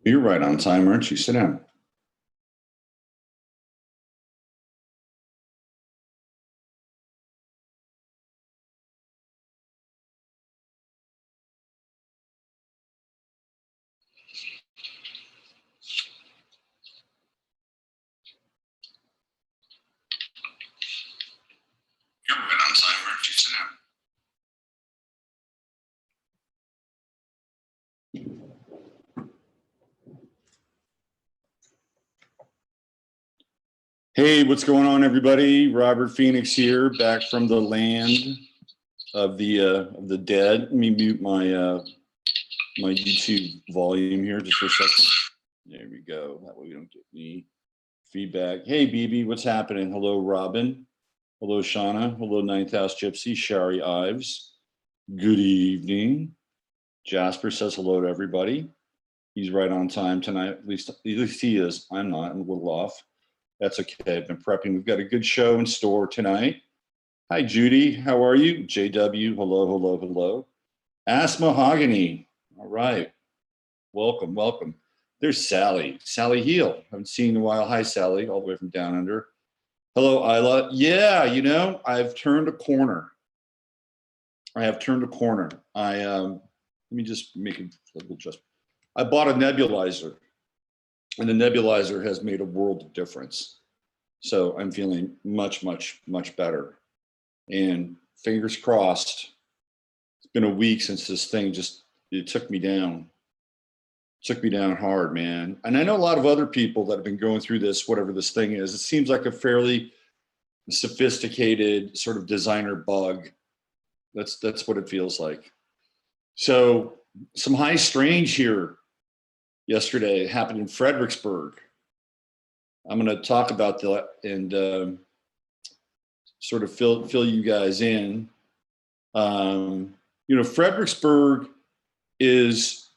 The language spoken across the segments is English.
You're right on time, aren't you? Sit down. You're right on time, aren't you? Sit down. Hey, what's going on, everybody? Robert Phoenix here, back from the land of the dead. Let me mute my my YouTube volume here just for a second. There we go. That way we don't get any feedback. Hey, BB, what's happening? Hello, Robin. Hello, Shauna. Hello, Ninth House Gypsy. Shari Ives. Good evening. Jasper says hello to everybody. He's right on time tonight. At least he is. I'm not. I'm a little off. That's okay. I've been prepping. We've got a good show in store tonight. Hi, Judy. How are you? JW. Hello, hello, hello. Ask Mahogany. All right. Welcome, welcome. There's Sally. Sally Heel. Haven't seen in a while. Hi, Sally. All the way from down under. Hello, Isla. Yeah, you know, I've turned a corner. I have turned a corner. Let me just make a little adjustment. I bought a nebulizer, and the nebulizer has made a world of difference. So I'm feeling much, much, much better. And fingers crossed, it's been a week since this thing it took me down. Took me down hard, man. And I know a lot of other people that have been going through this, whatever this thing is. It seems like a fairly sophisticated sort of designer bug. That's what it feels like. So some high strange here yesterday happened in Fredericksburg. I'm going to talk about that and sort of fill you guys in. You know, Fredericksburg it's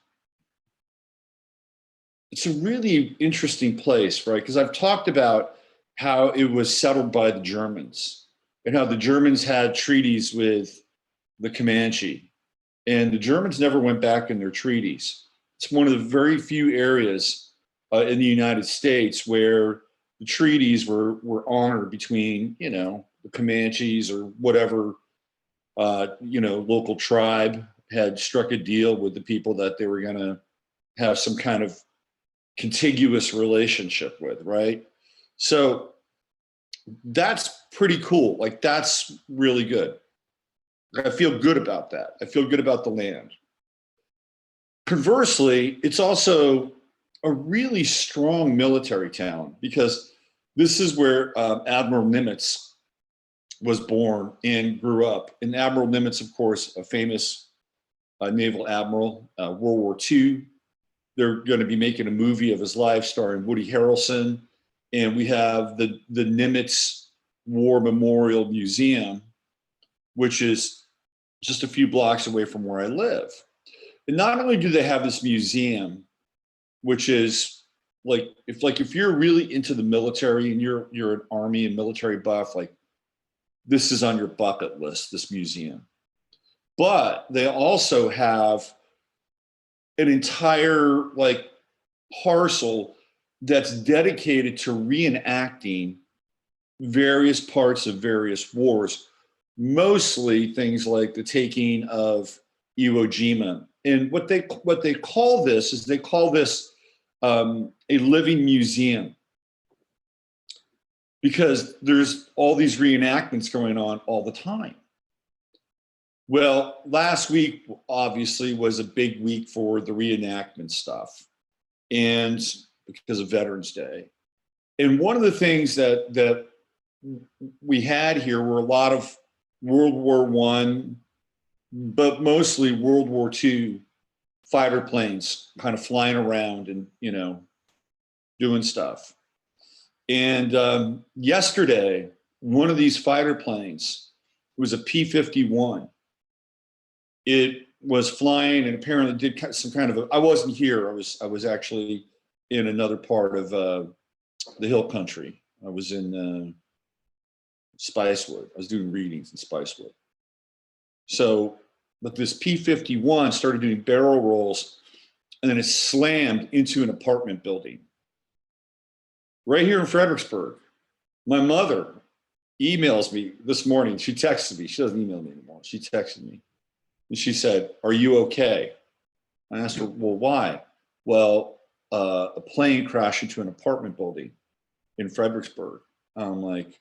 a really interesting place, right? Because I've talked about how it was settled by the Germans and how the Germans had treaties with the Comanche, and the Germans never went back in their treaties. It's one of the very few areas in the United States where the treaties were honored between, you know, the Comanches or whatever, you know, local tribe had struck a deal with the people that they were going to have some kind of contiguous relationship with, right? So that's pretty cool. Like, that's really good. I feel good about that. I feel good about the land. Conversely, it's also a really strong military town because this is where Admiral Nimitz was born and grew up. And Admiral Nimitz, of course, a famous naval admiral, World War II. They're going to be making a movie of his life starring Woody Harrelson. And we have the Nimitz War Memorial Museum, which is just a few blocks away from where I live. And not only do they have this museum, which is like if you're really into the military and you're an Army and military buff, like this is on your bucket list, this museum. But they also have an entire like parcel that's dedicated to reenacting various parts of various wars, mostly things like the taking of Iwo Jima. And what they call this is they call this a living museum, because there's all these reenactments going on all the time. Well, last week obviously was a big week for the reenactment stuff, and because of Veterans Day. And one of the things that we had here were a lot of World War I, but mostly World War II fighter planes kind of flying around and, you know, doing stuff. And yesterday, one of these fighter planes, it was a P-51. It was flying and apparently did some kind of I wasn't here. I was actually in another part of the Hill Country. I was in Spicewood. I was doing readings in Spicewood. So, but this P-51 started doing barrel rolls and then it slammed into an apartment building right here in Fredericksburg. My mother emails me this morning. She texted me. She doesn't email me anymore. She texted me. And she said, "Are you okay?" I asked her, "Well, why?" "Well, a plane crashed into an apartment building in Fredericksburg." I'm like,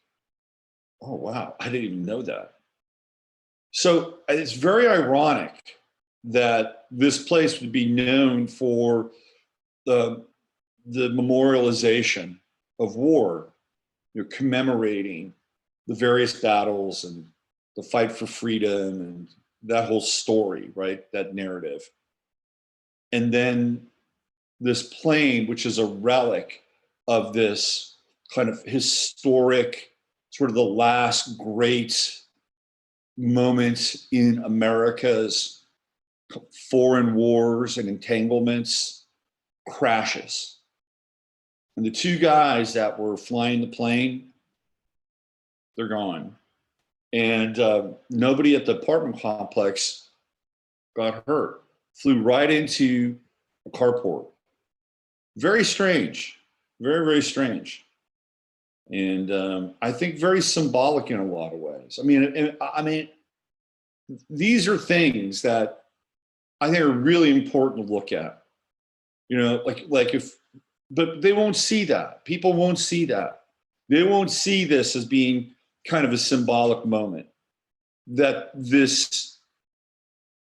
"Oh, wow. I didn't even know that." So it's very ironic that this place would be known for the memorialization of war, commemorating the various battles and the fight for freedom and that whole story, right? That narrative. And then this plane, which is a relic of this kind of historic, sort of the last great moments in America's foreign wars and entanglements, crashes. And the two guys that were flying the plane, they're gone. And nobody at the apartment complex got hurt. Flew right into a carport. Very strange, very, very strange. And I think very symbolic in a lot of ways. I mean, these are things that I think are really important to look at. Like if, but they won't see that. People won't see that. They won't see this as being kind of a symbolic moment. That this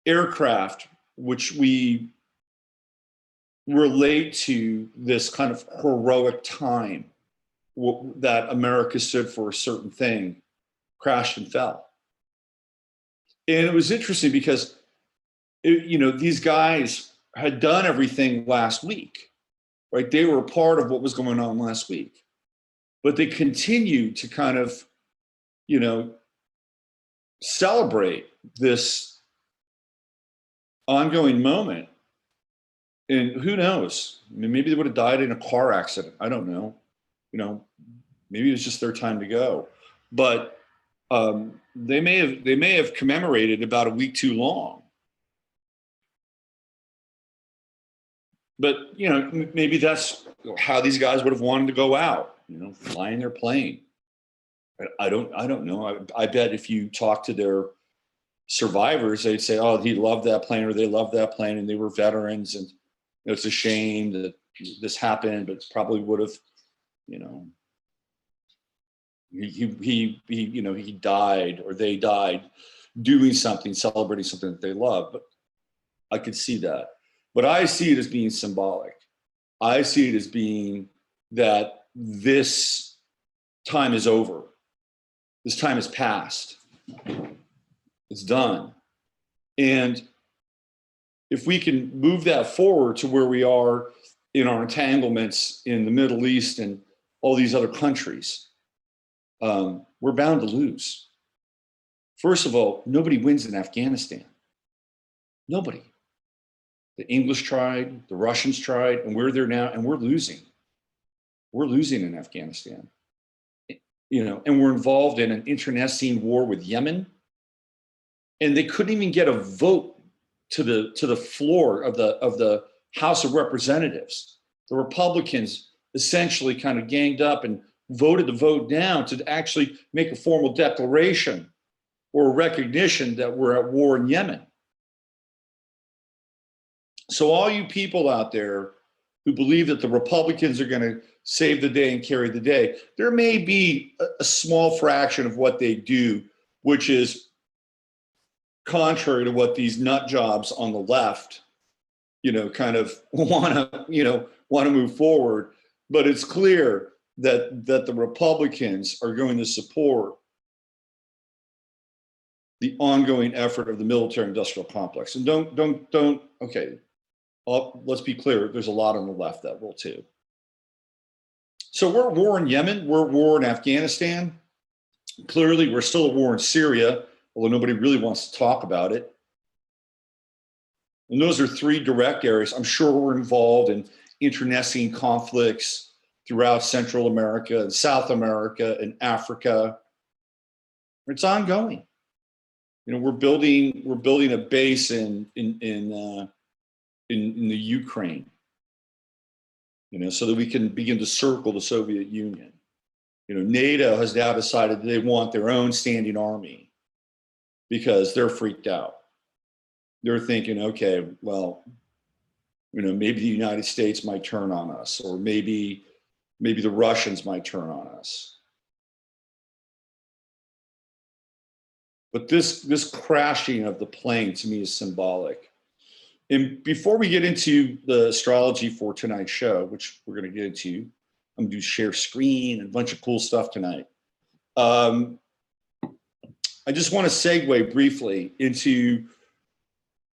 aircraft, which we relate to this kind of heroic time that America stood for a certain thing, crashed and fell. And it was interesting because, these guys had done everything last week, right? They were a part of what was going on last week, but they continued to kind of, celebrate this ongoing moment. And who knows? I mean, maybe they would have died in a car accident. I don't know. Maybe it was just their time to go. But they may have commemorated about a week too long. But maybe that's how these guys would have wanted to go out. Flying their plane. I don't know. I bet if you talk to their survivors, they'd say, "Oh, he loved that plane," or "They loved that plane," and they were veterans, and it's a shame that this happened, but probably would have, he died or they died doing something, celebrating something that they love. But I could see that. But I see it as being symbolic. I see it as being that this time is over. This time is past. It's done. And if we can move that forward to where we are in our entanglements in the Middle East and all these other countries, we're bound to lose. First of all, nobody wins in Afghanistan. Nobody. The English tried, the Russians tried, and we're there now, and we're losing. We're losing in Afghanistan. And we're involved in an internecine war with Yemen, and they couldn't even get a vote to the floor of the House of Representatives. The Republicans essentially kind of ganged up and voted the vote down to actually make a formal declaration or a recognition that we're at war in Yemen. So all you people out there who believe that the Republicans are going to save the day and carry the day, there may be a small fraction of what they do, which is contrary to what these nut jobs on the left, kind of want to move forward. But it's clear that the Republicans are going to support the ongoing effort of the military-industrial complex. And okay, let's be clear, there's a lot on the left that will too. So we're at war in Yemen, we're at war in Afghanistan. Clearly, we're still at war in Syria, although nobody really wants to talk about it. And those are three direct areas. I'm sure we're involved in internecine conflicts throughout Central America and South America and Africa. It's ongoing. We're building a base in in the Ukraine, you know, so that we can begin to circle the Soviet Union. You know, NATO has now decided they want their own standing army because they're freaked out. They're thinking, okay, well, you know, maybe the United States might turn on us, or maybe the Russians might turn on us. But this crashing of the plane to me is symbolic. And before we get into the astrology for tonight's show, which we're going to get into, I'm going to do share screen and a bunch of cool stuff tonight. I just want to segue briefly into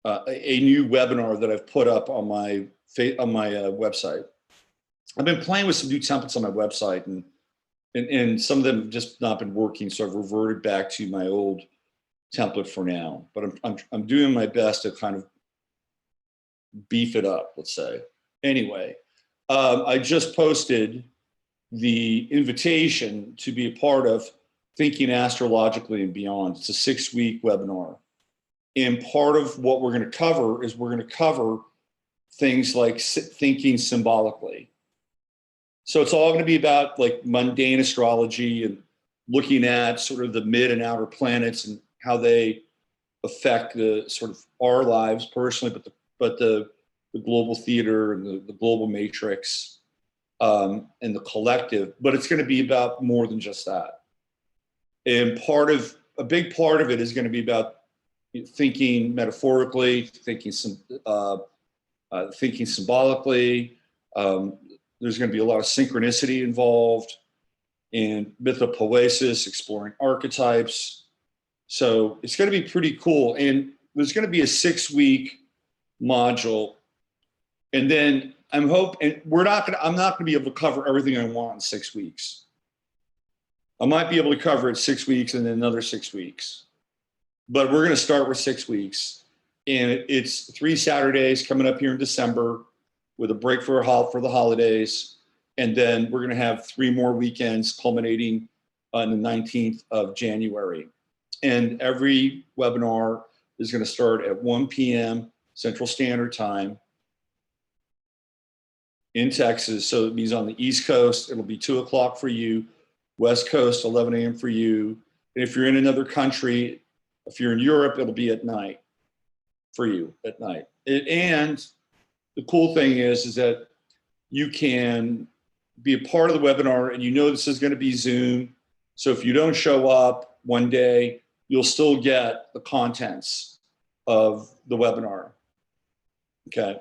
a new webinar that I've put up on my website. I've been playing with some new templates on my website, and some of them have just not been working, so I've reverted back to my old template for now. But I'm doing my best to kind of beef it up, let's say. Anyway, I just posted the invitation to be a part of Thinking Astrologically and Beyond. It's a 6-week webinar. And part of what we're going to cover is we're going to cover things like thinking symbolically. So it's all going to be about like mundane astrology and looking at sort of the mid and outer planets and how they affect the sort of our lives personally, but the global theater and the global matrix and the collective. But it's going to be about more than just that. And a big part of it is going to be about thinking metaphorically, thinking symbolically. There's going to be a lot of synchronicity involved, and mythopoesis, exploring archetypes. So it's going to be pretty cool. And there's going to be a 6-week module, and then I'm not going to be able to cover everything I want in 6 weeks. I might be able to cover it 6 weeks and then another 6 weeks. But we're going to start with 6 weeks. And it's 3 Saturdays coming up here in December with a break for the holidays. And then we're going to have 3 more weekends culminating on the 19th of January. And every webinar is going to start at 1 p.m. Central Standard Time in Texas. So it means on the East Coast, it'll be 2 o'clock for you. West Coast, 11 a.m. for you. And if you're in another country, if you're in Europe, it'll be at night for you at night. And the cool thing is that you can be a part of the webinar, and you know this is going to be Zoom. So if you don't show up one day, you'll still get the contents of the webinar. Okay.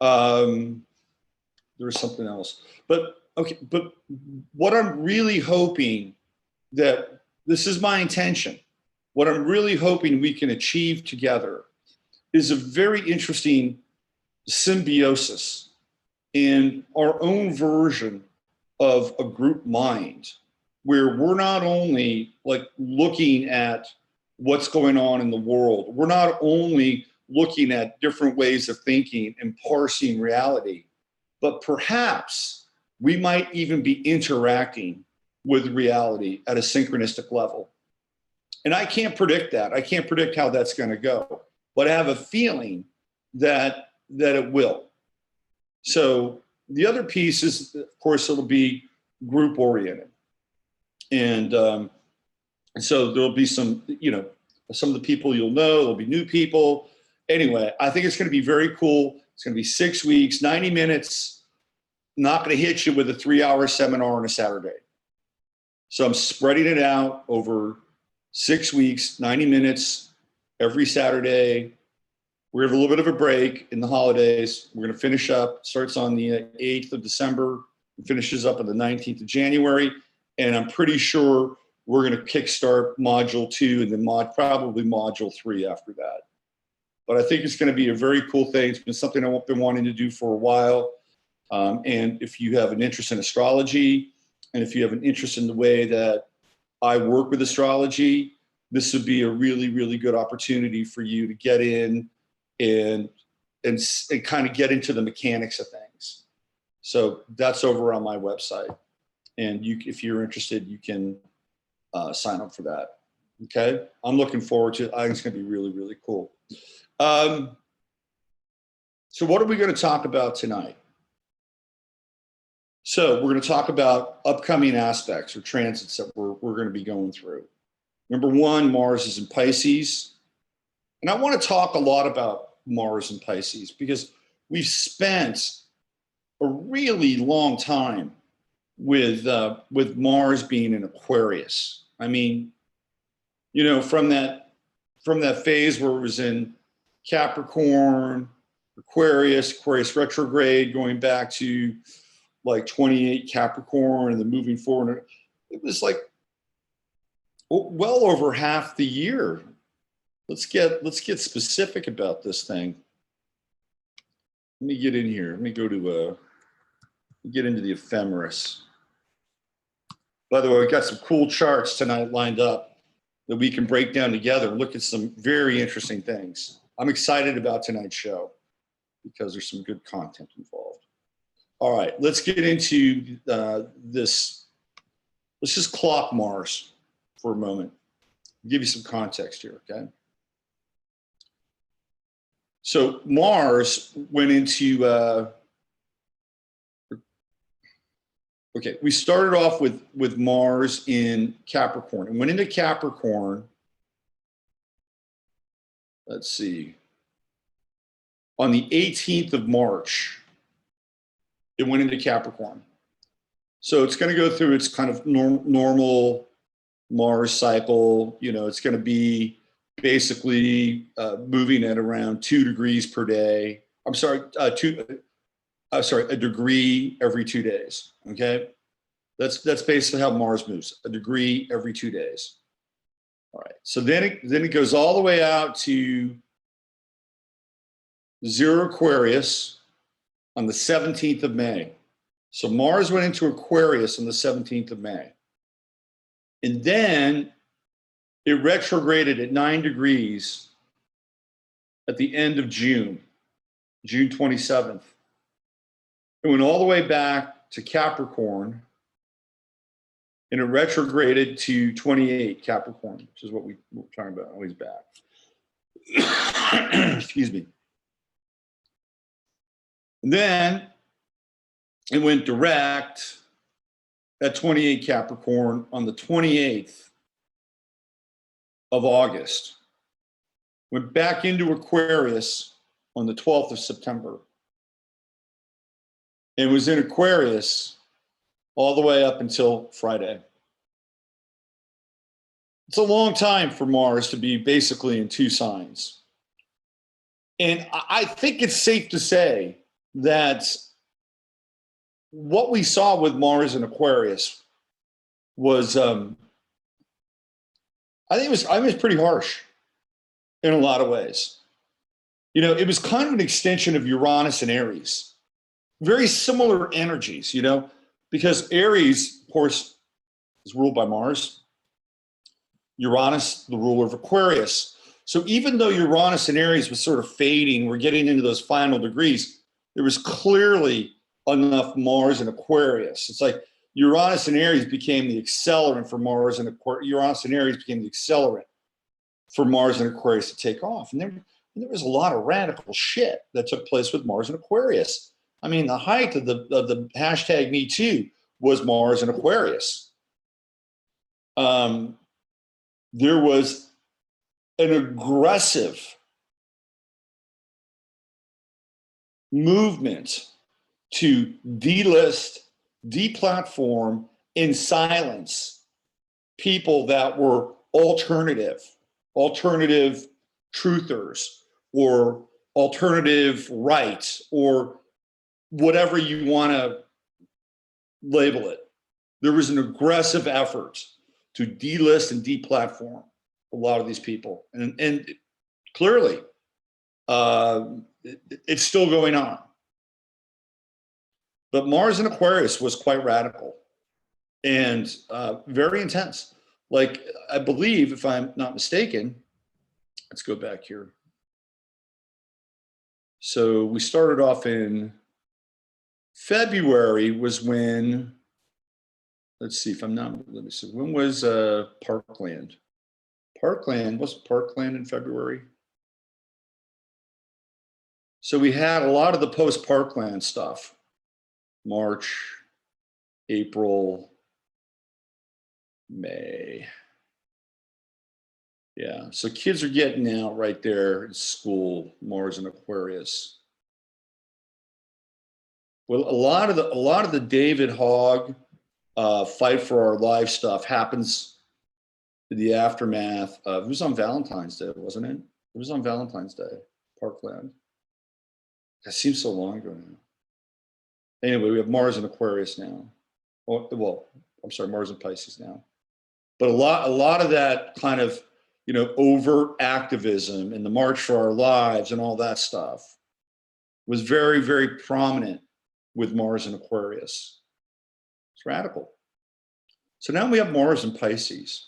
There was something else, but what I'm really hoping that this is my intention, what I'm really hoping we can achieve together is a very interesting symbiosis in our own version of a group mind, where we're not only like looking at what's going on in the world, we're not only looking at different ways of thinking and parsing reality, but perhaps we might even be interacting with reality at a synchronistic level. And I can't predict that. I can't predict how that's going to go, but I have a feeling that it will. So the other piece is, of course, it'll be group oriented. And so there'll be some, some of the people you'll know, there'll be new people. Anyway, I think it's going to be very cool. It's going to be 6 weeks, 90 minutes. Not going to hit you with a 3-hour seminar on a Saturday. So I'm spreading it out over 6 weeks, 90 minutes every Saturday. We're going to have a little bit of a break in the holidays. We're going to finish up, starts on the 8th of December, and finishes up on the 19th of January. And I'm pretty sure we're going to kickstart module 2 and then probably module 3 after that. But I think it's going to be a very cool thing. It's been something I've been wanting to do for a while. And if you have an interest in astrology, and if you have an interest in the way that I work with astrology, this would be a really, really good opportunity for you to get in and kind of get into the mechanics of things. So that's over on my website. And if you're interested, you can sign up for that. Okay. I'm looking forward to it. I think it's going to be really, really cool. So what are we going to talk about tonight? So we're going to talk about upcoming aspects or transits that we're going to be going through. Number one, Mars is in Pisces. And I want to talk a lot about Mars and Pisces because we've spent a really long time with Mars being in Aquarius. I mean, you know, from that phase where it was in Capricorn, Aquarius retrograde, going back to like 28 Capricorn, and then moving forward, it was like well over half the year. Let's get specific about this thing. Let me get in here. Let me go to get into the ephemeris. By the way, we've got some cool charts tonight lined up that we can break down together and look at some very interesting things. I'm excited about tonight's show because there's some good content involved. All right, let's get into this. Let's just clock Mars for a moment. I'll give you some context here, okay? So Mars went into, okay, we started off with Mars in Capricorn and went into Capricorn, let's see, on the 18th of March, it went into Capricorn. So it's going to go through its kind of normal Mars cycle. You know, it's going to be basically moving at around 2 degrees per day. I'm sorry, a degree every 2 days. Okay, that's basically how Mars moves, a degree every 2 days. All right, so then it goes all the way out to 0 Aquarius on the 17th of May. So Mars went into Aquarius on the 17th of May. And then it retrograded at 9 degrees at the end of June, June 27th. It went all the way back to Capricorn, and it retrograded to 28 Capricorn, which is what we were talking about, always back. Excuse me. And then it went direct at 28 Capricorn on the 28th of August. Went back into Aquarius on the 12th of September. And was in Aquarius all the way up until Friday. It's a long time for Mars to be basically in 2 signs. And I think it's safe to say that what we saw with Mars in Aquarius was, I think it was pretty harsh in a lot of ways. You know, it was kind of an extension of Uranus and Aries. Very similar energies, you know, because Aries, of course, is ruled by Mars. Uranus, the ruler of Aquarius. So even though Uranus and Aries was sort of fading, we're getting into those final degrees, there was clearly enough Mars in Aquarius. It's like Uranus and Aries became the accelerant for Mars, and Uranus and Aries became the accelerant for Mars and Aquarius to take off. And there was a lot of radical shit that took place with Mars and Aquarius. I mean, the height of the hashtag Me Too was Mars and Aquarius. There was an aggressive movement to delist, deplatform, and silence people that were alternative truthers, or alternative rights, or whatever you want to label it. There was an aggressive effort to delist and deplatform a lot of these people. And clearly, it's still going on. But Mars in Aquarius was quite radical and very intense. Like, I believe, if I'm not mistaken, let's go back here. So we started off in February was when, let's see if I'm not, let me see, when was Parkland? Wasn't Parkland in February? So we had a lot of the post-Parkland stuff, March, April, May. Yeah, so kids are getting out right there in school, Mars and Aquarius. Well, a lot of the David Hogg fight for our life stuff happens in the aftermath of, it was on Valentine's Day, wasn't it? It was on Valentine's Day, Parkland. That seems so long ago now. Anyway, we have Mars and Aquarius now. Well, I'm sorry, Mars and Pisces now. But a lot of that kind of, you know, overt activism and the March for Our Lives and all that stuff was very, very prominent with Mars and Aquarius. It's radical. So now we have Mars and Pisces.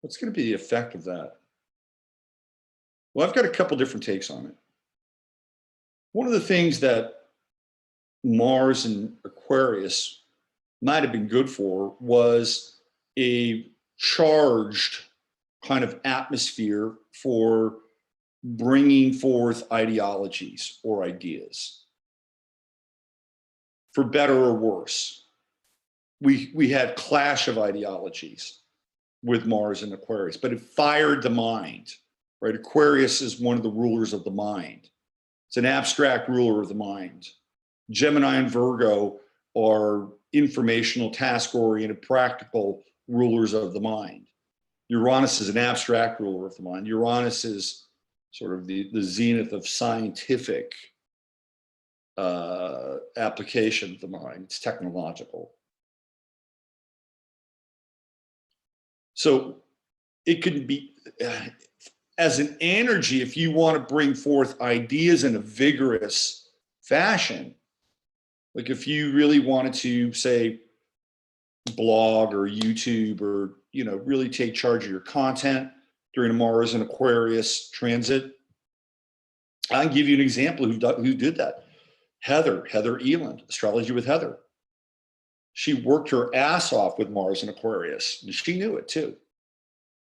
What's going to be the effect of that? Well, I've got a couple different takes on it. One of the things that Mars and Aquarius might have been good for was a charged kind of atmosphere for bringing forth ideologies or ideas, for better or worse. We had clash of ideologies with Mars and Aquarius, but it fired the mind, right? Aquarius is one of the rulers of the mind. It's an abstract ruler of the mind. Gemini and Virgo are informational, task-oriented, practical rulers of the mind. Uranus is an abstract ruler of the mind. Uranus is sort of the zenith of scientific application of the mind. It's technological. So it could be, as an energy, if you want to bring forth ideas in a vigorous fashion, like if you really wanted to, say, blog or YouTube or, you know, really take charge of your content during a Mars and Aquarius transit, I can give you an example who did that. Heather Eland, Astrology with Heather. She worked her ass off with Mars and Aquarius, and she knew it too.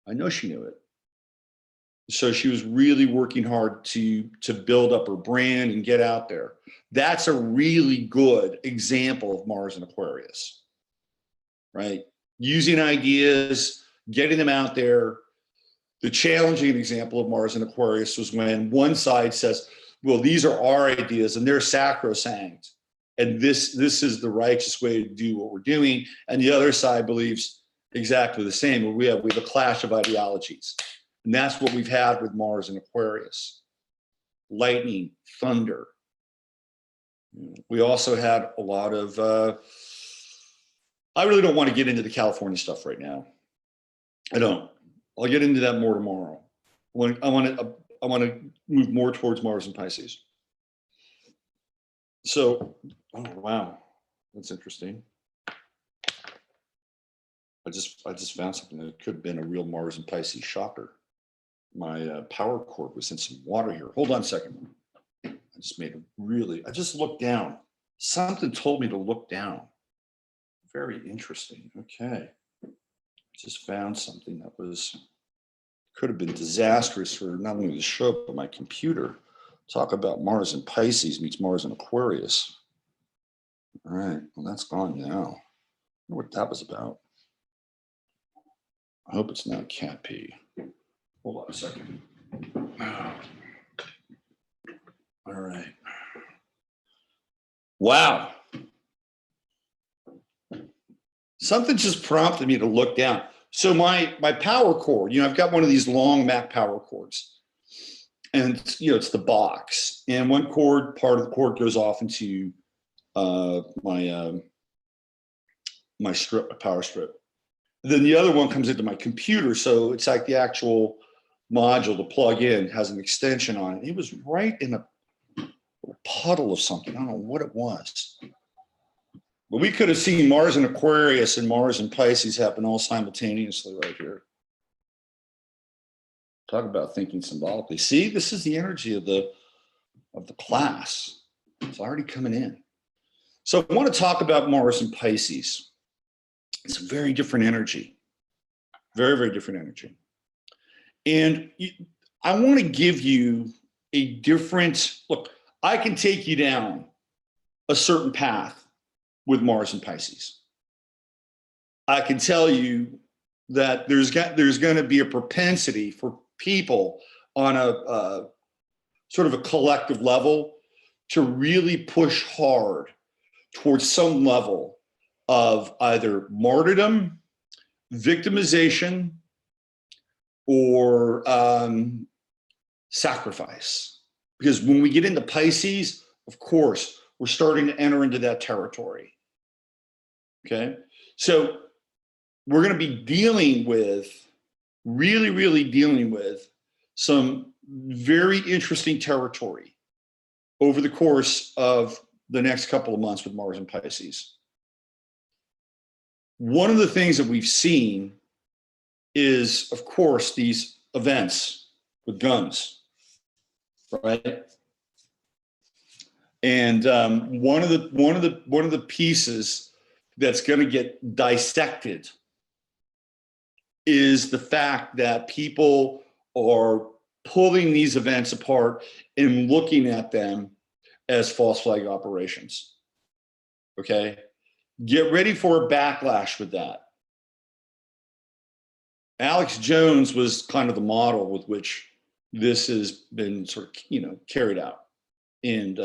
I know she knew it. So she was really working hard to build up her brand and get out there. That's a really good example of Mars and Aquarius, right? Using ideas, getting them out there. The challenging example of Mars and Aquarius was when one side says, well, these are our ideas and they're sacrosanct, and this is the righteous way to do what we're doing. And the other side believes exactly the same. We have a clash of ideologies. And that's what we've had with Mars and Aquarius. Lightning, thunder. We also had a lot of, I really don't want to get into the California stuff right now. I don't. I'll get into that more tomorrow. I want to move more towards Mars and Pisces. So, oh wow, that's interesting. I just found something that could have been a real Mars and Pisces shocker. My power cord was in some water here. Hold on a second. I just looked down. Something told me to look down. Very interesting. Okay. Just found something that could have been disastrous for not only the show, but my computer. Talk about Mars and Pisces meets Mars and Aquarius. All right, well, that's gone now. I wonder what that was about. I hope it's not cat pee. Hold on a second. All right. Wow. Something just prompted me to look down. So my power cord, I've got one of these long Mac power cords, and it's the box, and one part of the cord goes off into my power strip. Then the other one comes into my computer, so it's like the actual module to plug in has an extension on it. It was right in a puddle of something. I don't know what it was. But we could have seen Mars and Aquarius and Mars and Pisces happen all simultaneously right here. Talk about thinking symbolically. See, this is the energy of the class. It's already coming in. So I want to talk about Mars and Pisces. It's a very different energy. Very, very different energy. And I want to give you a different look. I can take you down a certain path with Mars and Pisces. I can tell you that there's going to be a propensity for people on a sort of a collective level to really push hard towards some level of either martyrdom, victimization, or sacrifice. Because when we get into Pisces, of course, we're starting to enter into that territory. Okay? So we're going to be dealing with, really dealing with some very interesting territory over the course of the next couple of months with Mars and Pisces. One of the things that we've seen is, of course, these events with guns, right? And one of the pieces that's going to get dissected is the fact that people are pulling these events apart and looking at them as false flag operations. Okay? Get ready for a backlash with that. Alex Jones was kind of the model with which this has been sort of, carried out. And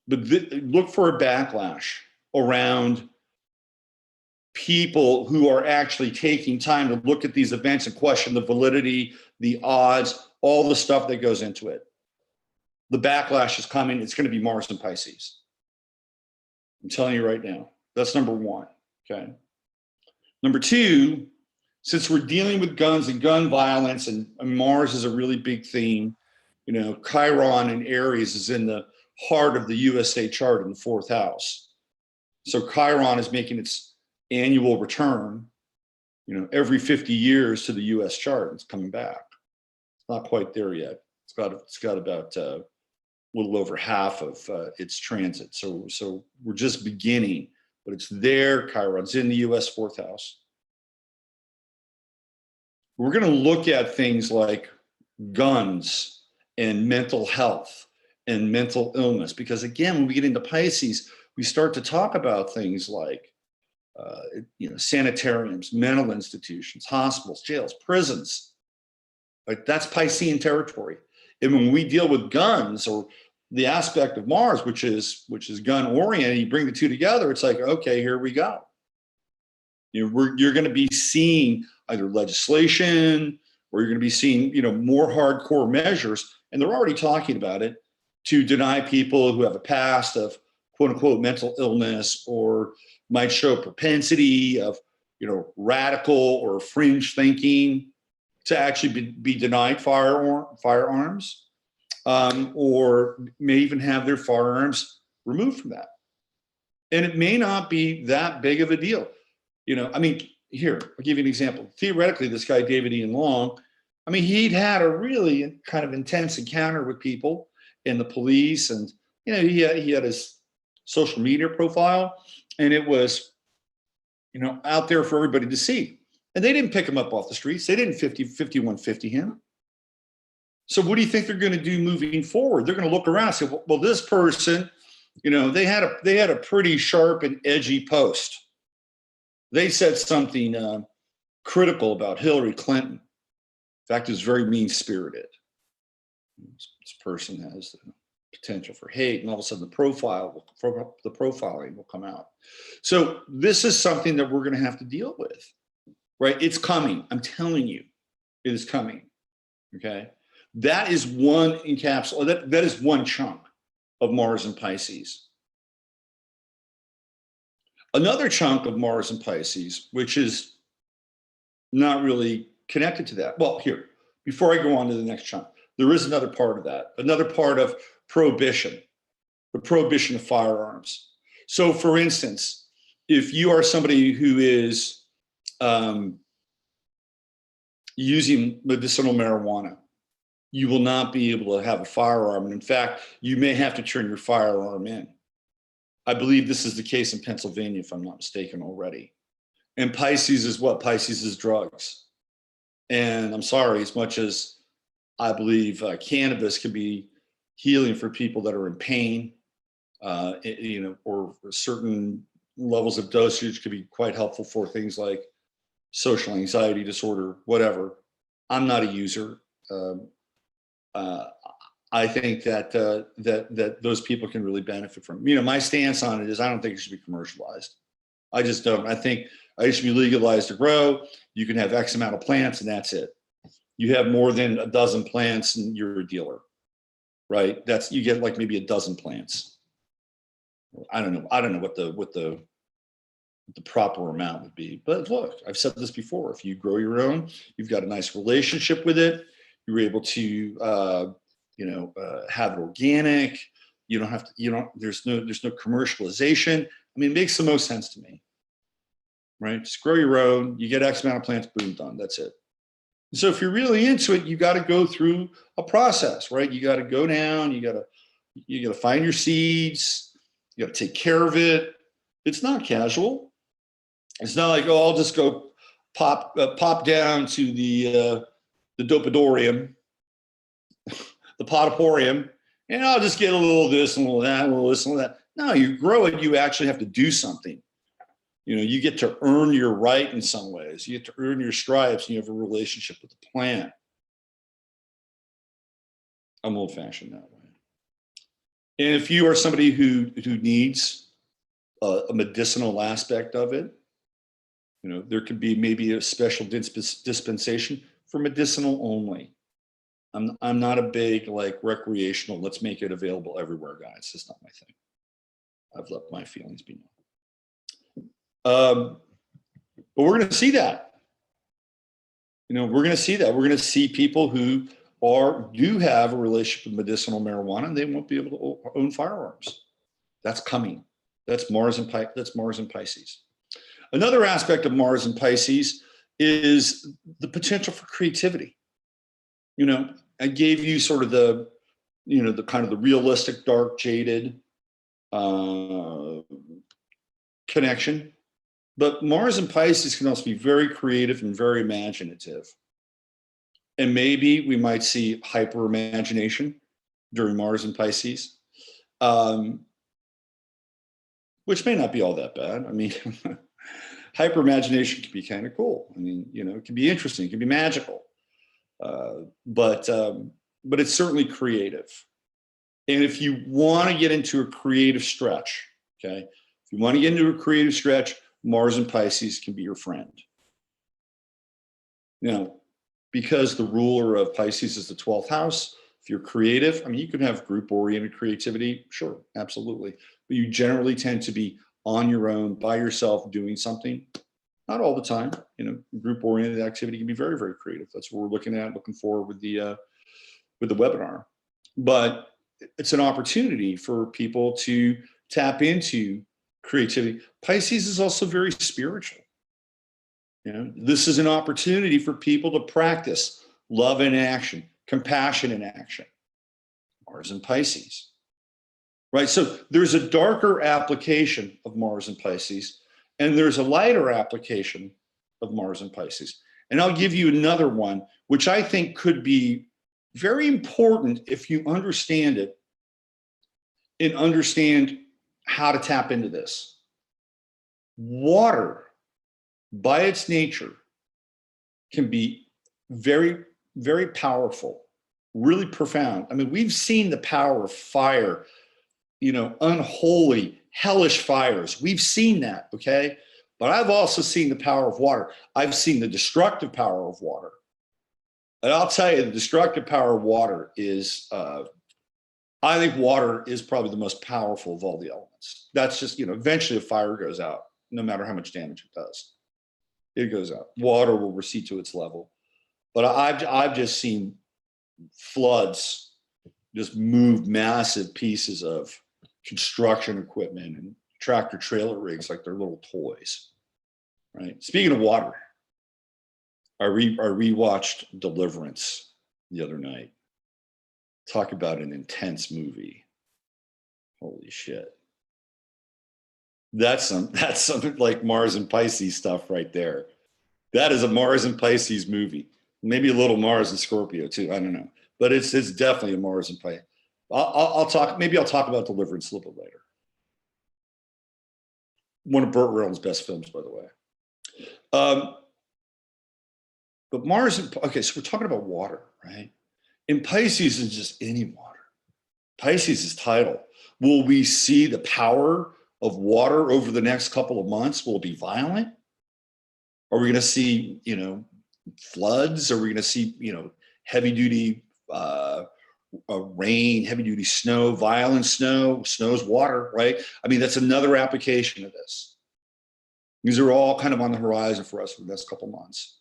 look for a backlash around people who are actually taking time to look at these events and question the validity, the odds, all the stuff that goes into it. The backlash is coming. It's going to be Mars and Pisces. I'm telling you right now. That's number one. Okay. Number two, since we're dealing with guns and gun violence, and Mars is a really big theme, Chiron in Aries is in the heart of the USA chart in the fourth house. So Chiron is making its annual return, every 50 years to the US chart. It's coming back. It's not quite there yet. It's got about a little over half of its transit. So we're just beginning, but it's there. Chiron's in the US fourth house. We're going to look at things like guns and mental health and mental illness, because again, when we get into Pisces, we start to talk about things like sanitariums, mental institutions, hospitals, jails, prisons. Like that's Piscean territory. And when we deal with guns or the aspect of Mars, which is gun oriented, you bring the two together, it's like, okay, here we go. You're going to be seeing either legislation or you're going to be seeing, more hardcore measures, and they're already talking about it, to deny people who have a past of quote unquote mental illness or might show propensity of, radical or fringe thinking, to actually be denied firearms, or may even have their firearms removed from that. And it may not be that big of a deal. Here, I'll give you an example. Theoretically, this guy, David Ian Long, he'd had a really kind of intense encounter with people in the police, and, he had his social media profile, and it was, out there for everybody to see. And they didn't pick him up off the streets. They didn't 5150 him. So what do you think they're going to do moving forward? They're going to look around and say, well, this person, they had a pretty sharp and edgy post. They said something critical about Hillary Clinton. In fact, it was very mean-spirited. This person has the potential for hate, and all of a sudden the profiling will come out. So this is something that we're going to have to deal with, right? It's coming. I'm telling you, it is coming. Okay, that is one encapsulation. That is one chunk of Mars and Pisces. Another chunk of Mars and Pisces, which is not really connected to that. Well, here, before I go on to the next chunk, there is another part of that, another part of prohibition, the prohibition of firearms. So for instance, if you are somebody who is using medicinal marijuana, you will not be able to have a firearm. And in fact, you may have to turn your firearm in. I believe this is the case in Pennsylvania, if I'm not mistaken already. And Pisces is what? Pisces is drugs. And I'm sorry, as much as I believe cannabis can be healing for people that are in pain, or certain levels of dosage could be quite helpful for things like social anxiety disorder, whatever. I'm not a user. I think that that those people can really benefit from it. My stance on it is I don't think it should be commercialized. I just don't. I think it should be legalized to grow. You can have X amount of plants and that's it. You have more than a dozen plants and you're a dealer, right? You get like maybe a dozen plants. I don't know what the proper amount would be. But look, I've said this before. If you grow your own, you've got a nice relationship with it. You're able to have it organic. You don't have to, there's no commercialization. I mean, it makes the most sense to me, right? Just grow your own, you get X amount of plants, boom, done, that's it. So if you're really into it, you got to go through a process, right? You got to go down, you got to find your seeds, you got to take care of it. It's not casual. It's not like, oh, I'll just go pop down to the dopodorium, the potaporium, and I'll just get a little of this and a little of that, and a little of this and a little of that. No, you grow it, you actually have to do something. You get to earn your right in some ways. You get to earn your stripes, and you have a relationship with the plant. I'm old-fashioned that way. And if you are somebody who needs a medicinal aspect of it, there could be maybe a special dispensation for medicinal only. I'm not a big recreational, let's make it available everywhere guy. It's just not my thing. I've let my feelings be known. But we're going to see that. We're going to see that. We're going to see people who do have a relationship with medicinal marijuana, and they won't be able to own firearms. That's coming. That's Mars and Pisces. Another aspect of Mars and Pisces is the potential for creativity. I gave you sort of the kind of the realistic, dark, jaded connection. But Mars and Pisces can also be very creative and very imaginative. And maybe we might see hyper imagination during Mars and Pisces, which may not be all that bad. I mean, hyper imagination can be kind of cool. I mean, it can be interesting, it can be magical, but it's certainly creative. And if you want to get into a creative stretch, okay, if you want to get into a creative stretch, Mars and Pisces can be your friend. Because the ruler of Pisces is the 12th house, if you're creative, I mean, you can have group-oriented creativity, sure, absolutely. But you generally tend to be on your own, by yourself, doing something. Not all the time. Group-oriented activity can be very, very creative. That's what we're looking for with the webinar. But it's an opportunity for people to tap into creativity. Pisces is also very spiritual. This is an opportunity for people to practice love in action, compassion in action. Mars and Pisces, right? So there's a darker application of Mars and Pisces, and there's a lighter application of Mars and Pisces. And I'll give you another one, which I think could be very important if you understand it and understand how to tap into this. Water, by its nature, can be very, very powerful, really profound. I mean, we've seen the power of fire, unholy, hellish fires. We've seen that, okay? But I've also seen the power of water. I've seen the destructive power of water. And I'll tell you, the destructive power of water is, I think water is probably the most powerful of all the elements. That's just, eventually a fire goes out, no matter how much damage it does. It goes out. Water will recede to its level. But I've just seen floods just move massive pieces of construction equipment and tractor trailer rigs like they're little toys, right? Speaking of water, I rewatched Deliverance the other night. Talk about an intense movie. Holy shit. That's something like Mars and Pisces stuff right there. That is a Mars and Pisces movie. Maybe a little Mars and Scorpio too. I don't know. but it's definitely a Mars and Pisces. I'll talk, maybe I'll talk about Deliverance a little bit later. One of Burt Reynolds' best films, by the way. But Mars, okay, so we're talking about water, right? And Pisces is just any water. Pisces is tidal. Will we see the power of water over the next couple of months? Will it be violent? Are we going to see, floods? Are we going to see, heavy duty rain, heavy duty snow, violent snow? Snow's water, right? I mean, that's another application of this. These are all kind of on the horizon for us for the next couple of months.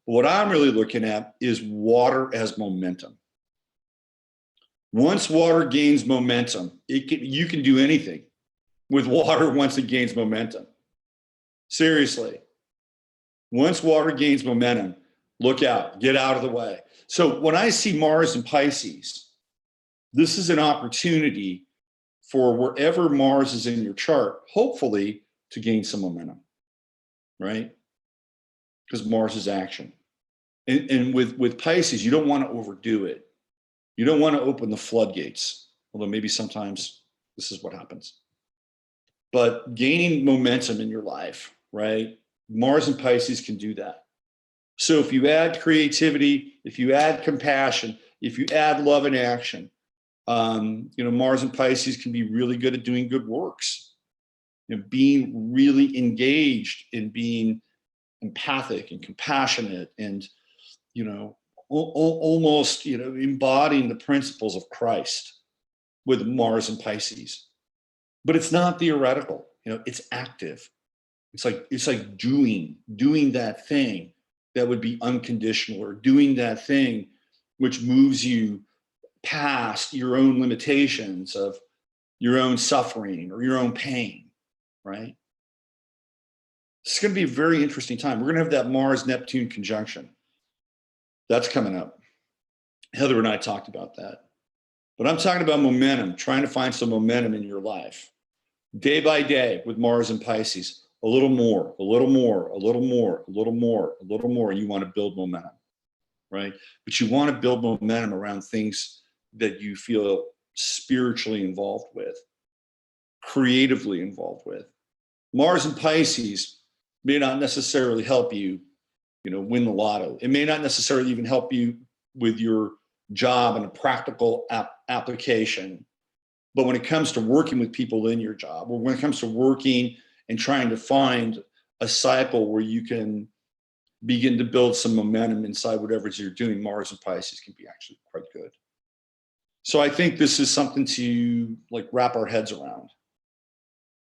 But what I'm really looking at is water as momentum. Once water gains momentum, you can do anything with water once it gains momentum. Seriously. Once water gains momentum, look out, get out of the way. So when I see Mars in Pisces, this is an opportunity for wherever Mars is in your chart, hopefully to gain some momentum, right? Because Mars is action. And with Pisces, you don't want to overdo it. You don't want to open the floodgates, although maybe sometimes this is what happens. But gaining momentum in your life, right? Mars and Pisces can do that. So if you add creativity, if you add compassion, if you add love and action, Mars and Pisces can be really good at doing good works. Being really engaged in being empathic and compassionate and, almost, embodying the principles of Christ with Mars and Pisces. But it's not theoretical, it's active. It's like doing that thing that would be unconditional, or doing that thing which moves you past your own limitations of your own suffering or your own pain, right? It's going to be a very interesting time. We're going to have that Mars-Neptune conjunction. That's coming up. Heather and I talked about that. But I'm talking about momentum, trying to find some momentum in your life. Day by day with Mars and Pisces, a little more, a little more, a little more, a little more, a little more. You want to build momentum, right? But you want to build momentum around things that you feel spiritually involved with, creatively involved with. Mars and Pisces may not necessarily help you, win the lotto. It may not necessarily even help you with your job and a practical application. But when it comes to working with people in your job, or when it comes to working and trying to find a cycle where you can begin to build some momentum inside whatever it is you're doing, Mars and Pisces can be actually quite good. So I think this is something to wrap our heads around.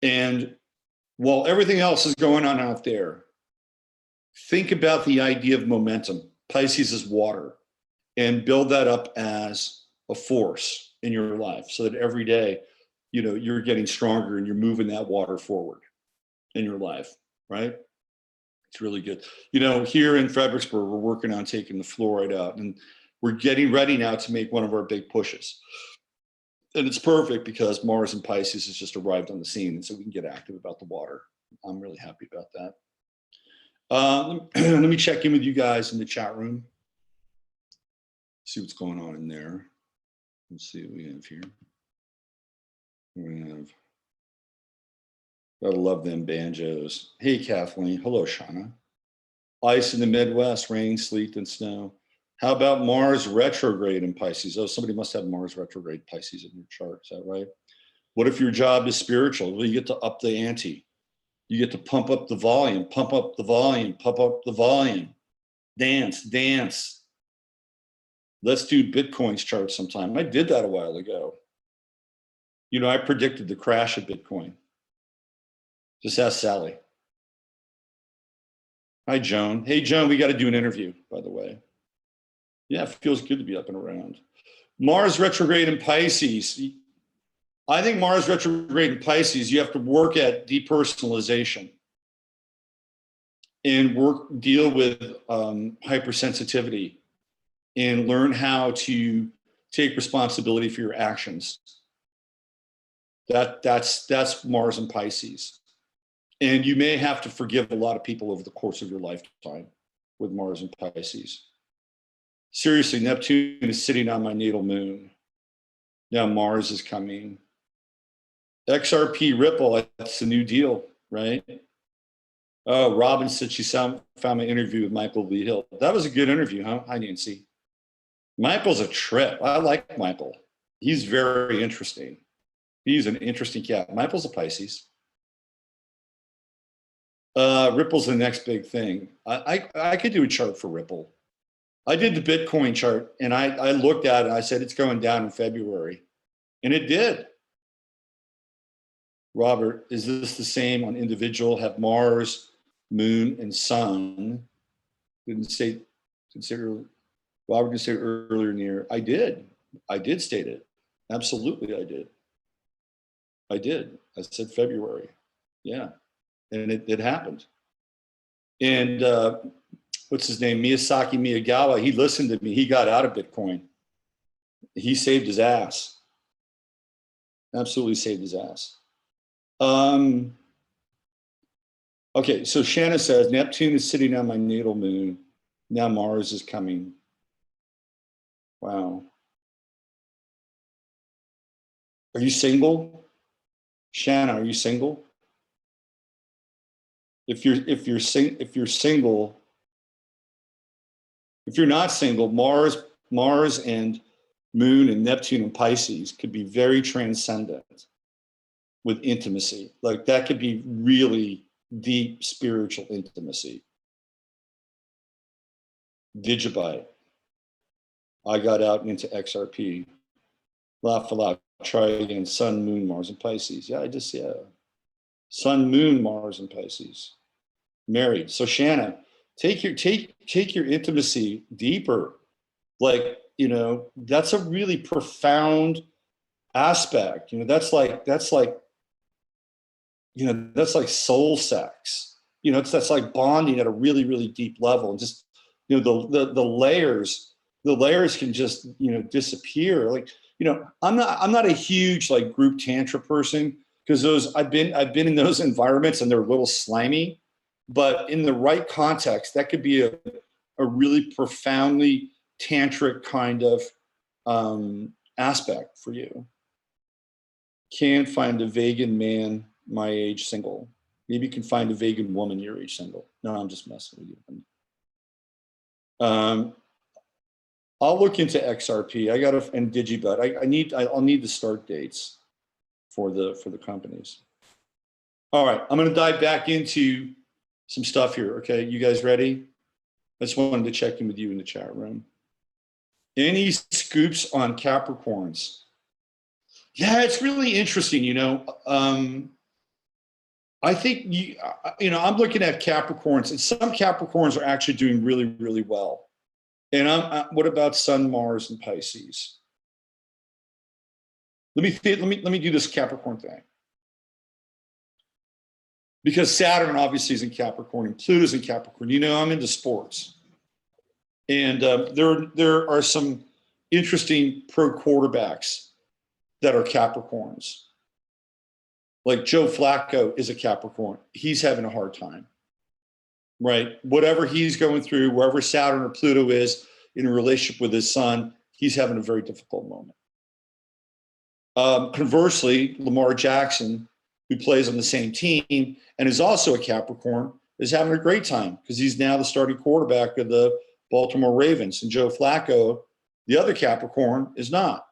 And while everything else is going on out there, think about the idea of momentum. Pisces is water, and build that up as a force in your life so that every day, you're getting stronger and you're moving that water forward in your life, right? It's really good. Here in Fredericksburg, we're working on taking the fluoride out, and we're getting ready now to make one of our big pushes. And it's perfect because Mars and Pisces has just arrived on the scene, and so we can get active about the water. I'm really happy about that. Let me check in with you guys in the chat room. See what's going on in there. Let's see what we have here. We have, gotta love them banjos. Hey, Kathleen. Hello, Shauna. Ice in the Midwest, rain, sleet, and snow. How about Mars retrograde in Pisces? Oh, somebody must have Mars retrograde Pisces in your chart. Is that right? What if your job is spiritual? Well, you get to up the ante. You get to pump up the volume, pump up the volume, pump up the volume. Dance, dance. Let's do Bitcoin's chart sometime. I did that a while ago. I predicted the crash of Bitcoin. Just ask Sally. Hi, Joan. Hey, Joan, we got to do an interview, by the way. Yeah, it feels good to be up and around. Mars retrograde in Pisces. I think Mars retrograde in Pisces, you have to work at depersonalization and deal with hypersensitivity and learn how to take responsibility for your actions. That's Mars and Pisces. And you may have to forgive a lot of people over the course of your lifetime with Mars and Pisces. seriously, Neptune is sitting on my natal moon. Now Mars is coming. XRP Ripple, that's the new deal, right? Oh, Robin said she found my interview with Michael V. Hill. That was a good interview, huh? Hi, Nancy. Michael's a trip. I like Michael. He's very interesting. He's an interesting cat. Michael's a Pisces. Ripple's the next big thing. I could do a chart for Ripple. I did the Bitcoin chart, and I looked at it, and I said, it's going down in February. And it did. Robert, is this the same on individual? Have Mars, Moon, and Sun? Didn't say, consider, Robert didn't say earlier in the year. I did state it. Absolutely, I did. I said February. Yeah. And it happened. And what's his name? Miyazaki Miyagawa, he listened to me. He got out of Bitcoin. He saved his ass. Absolutely saved his ass. Okay, so Shanna says, Neptune is sitting on my natal moon. Now Mars is coming. Wow. Are you single? Shanna, are you single? If you're single, if you're not single, Mars and Moon and Neptune and Pisces could be very transcendent with intimacy. Like that could be really deep spiritual intimacy. Digibyte. I got out and into XRP. Laugh aloud. Try again. Sun, Moon, Mars, and Pisces. Yeah, Sun, Moon, Mars, and Pisces. Married. So Shanna, take your intimacy deeper. Like, you know, that's a really profound aspect. You know, that's like, you know, that's like soul sex. You know, that's like bonding at a really, really deep level. And just, you know, the layers can just, you know, disappear. Like, you know, I'm not a huge like group tantra person, because I've been in those environments and they're a little slimy, but in the right context, that could be a really profoundly tantric kind of aspect for you. Can't find a vegan man my age single. Maybe you can find a vegan woman your age single. No, I'm just messing with you. I'll look into XRP. And Digibud. I'll need the start dates for the companies. All right, I'm going to dive back into some stuff here. Okay, you guys ready? I just wanted to check in with you in the chat room. Any scoops on Capricorns? Yeah, it's really interesting. You know, I think you know, I'm looking at Capricorns, and some Capricorns are actually doing really, really well. And what about Sun, Mars, and Pisces? Let me do this Capricorn thing. Because Saturn obviously is in Capricorn and Pluto's in Capricorn. You know, I'm into sports. And there are some interesting pro quarterbacks that are Capricorns. Like Joe Flacco is a Capricorn. He's having a hard time, right? Whatever he's going through, wherever Saturn or Pluto is in a relationship with his sun, he's having a very difficult moment. Conversely, Lamar Jackson, who plays on the same team and is also a Capricorn, is having a great time because he's now the starting quarterback of the Baltimore Ravens. And Joe Flacco, the other Capricorn, is not.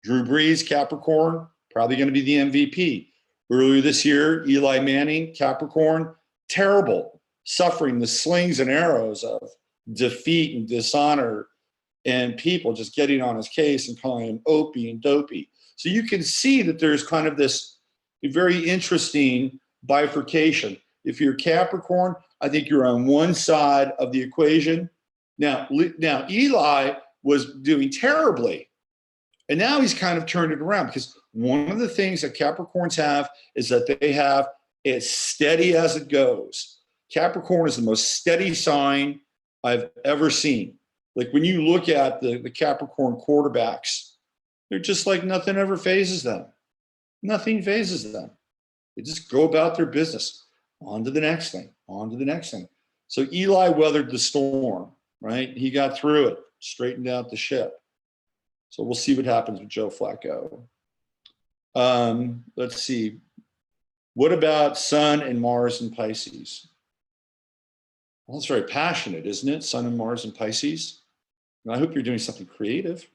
Drew Brees, Capricorn, probably going to be the MVP. Earlier this year, Eli Manning, Capricorn, terrible, suffering the slings and arrows of defeat and dishonor and people just getting on his case and calling him opie and dopey. So you can see that there's kind of this very interesting bifurcation. If you're Capricorn, I think you're on one side of the equation. Now Eli was doing terribly, and now he's kind of turned it around, because one of the things that Capricorns have is that they have as steady as it goes. Capricorn is the most steady sign I've ever seen. Like when you look at the Capricorn quarterbacks, they're just like nothing ever phases them. Nothing phases them. They just go about their business. On to the next thing, on to the next thing. So Eli weathered the storm, right? He got through it. straightened out the ship. So we'll see what happens with Joe Flacco. Let's see. What about Sun and Mars and Pisces? Well, it's very passionate, isn't it? Sun and Mars and Pisces. And I hope you're doing something creative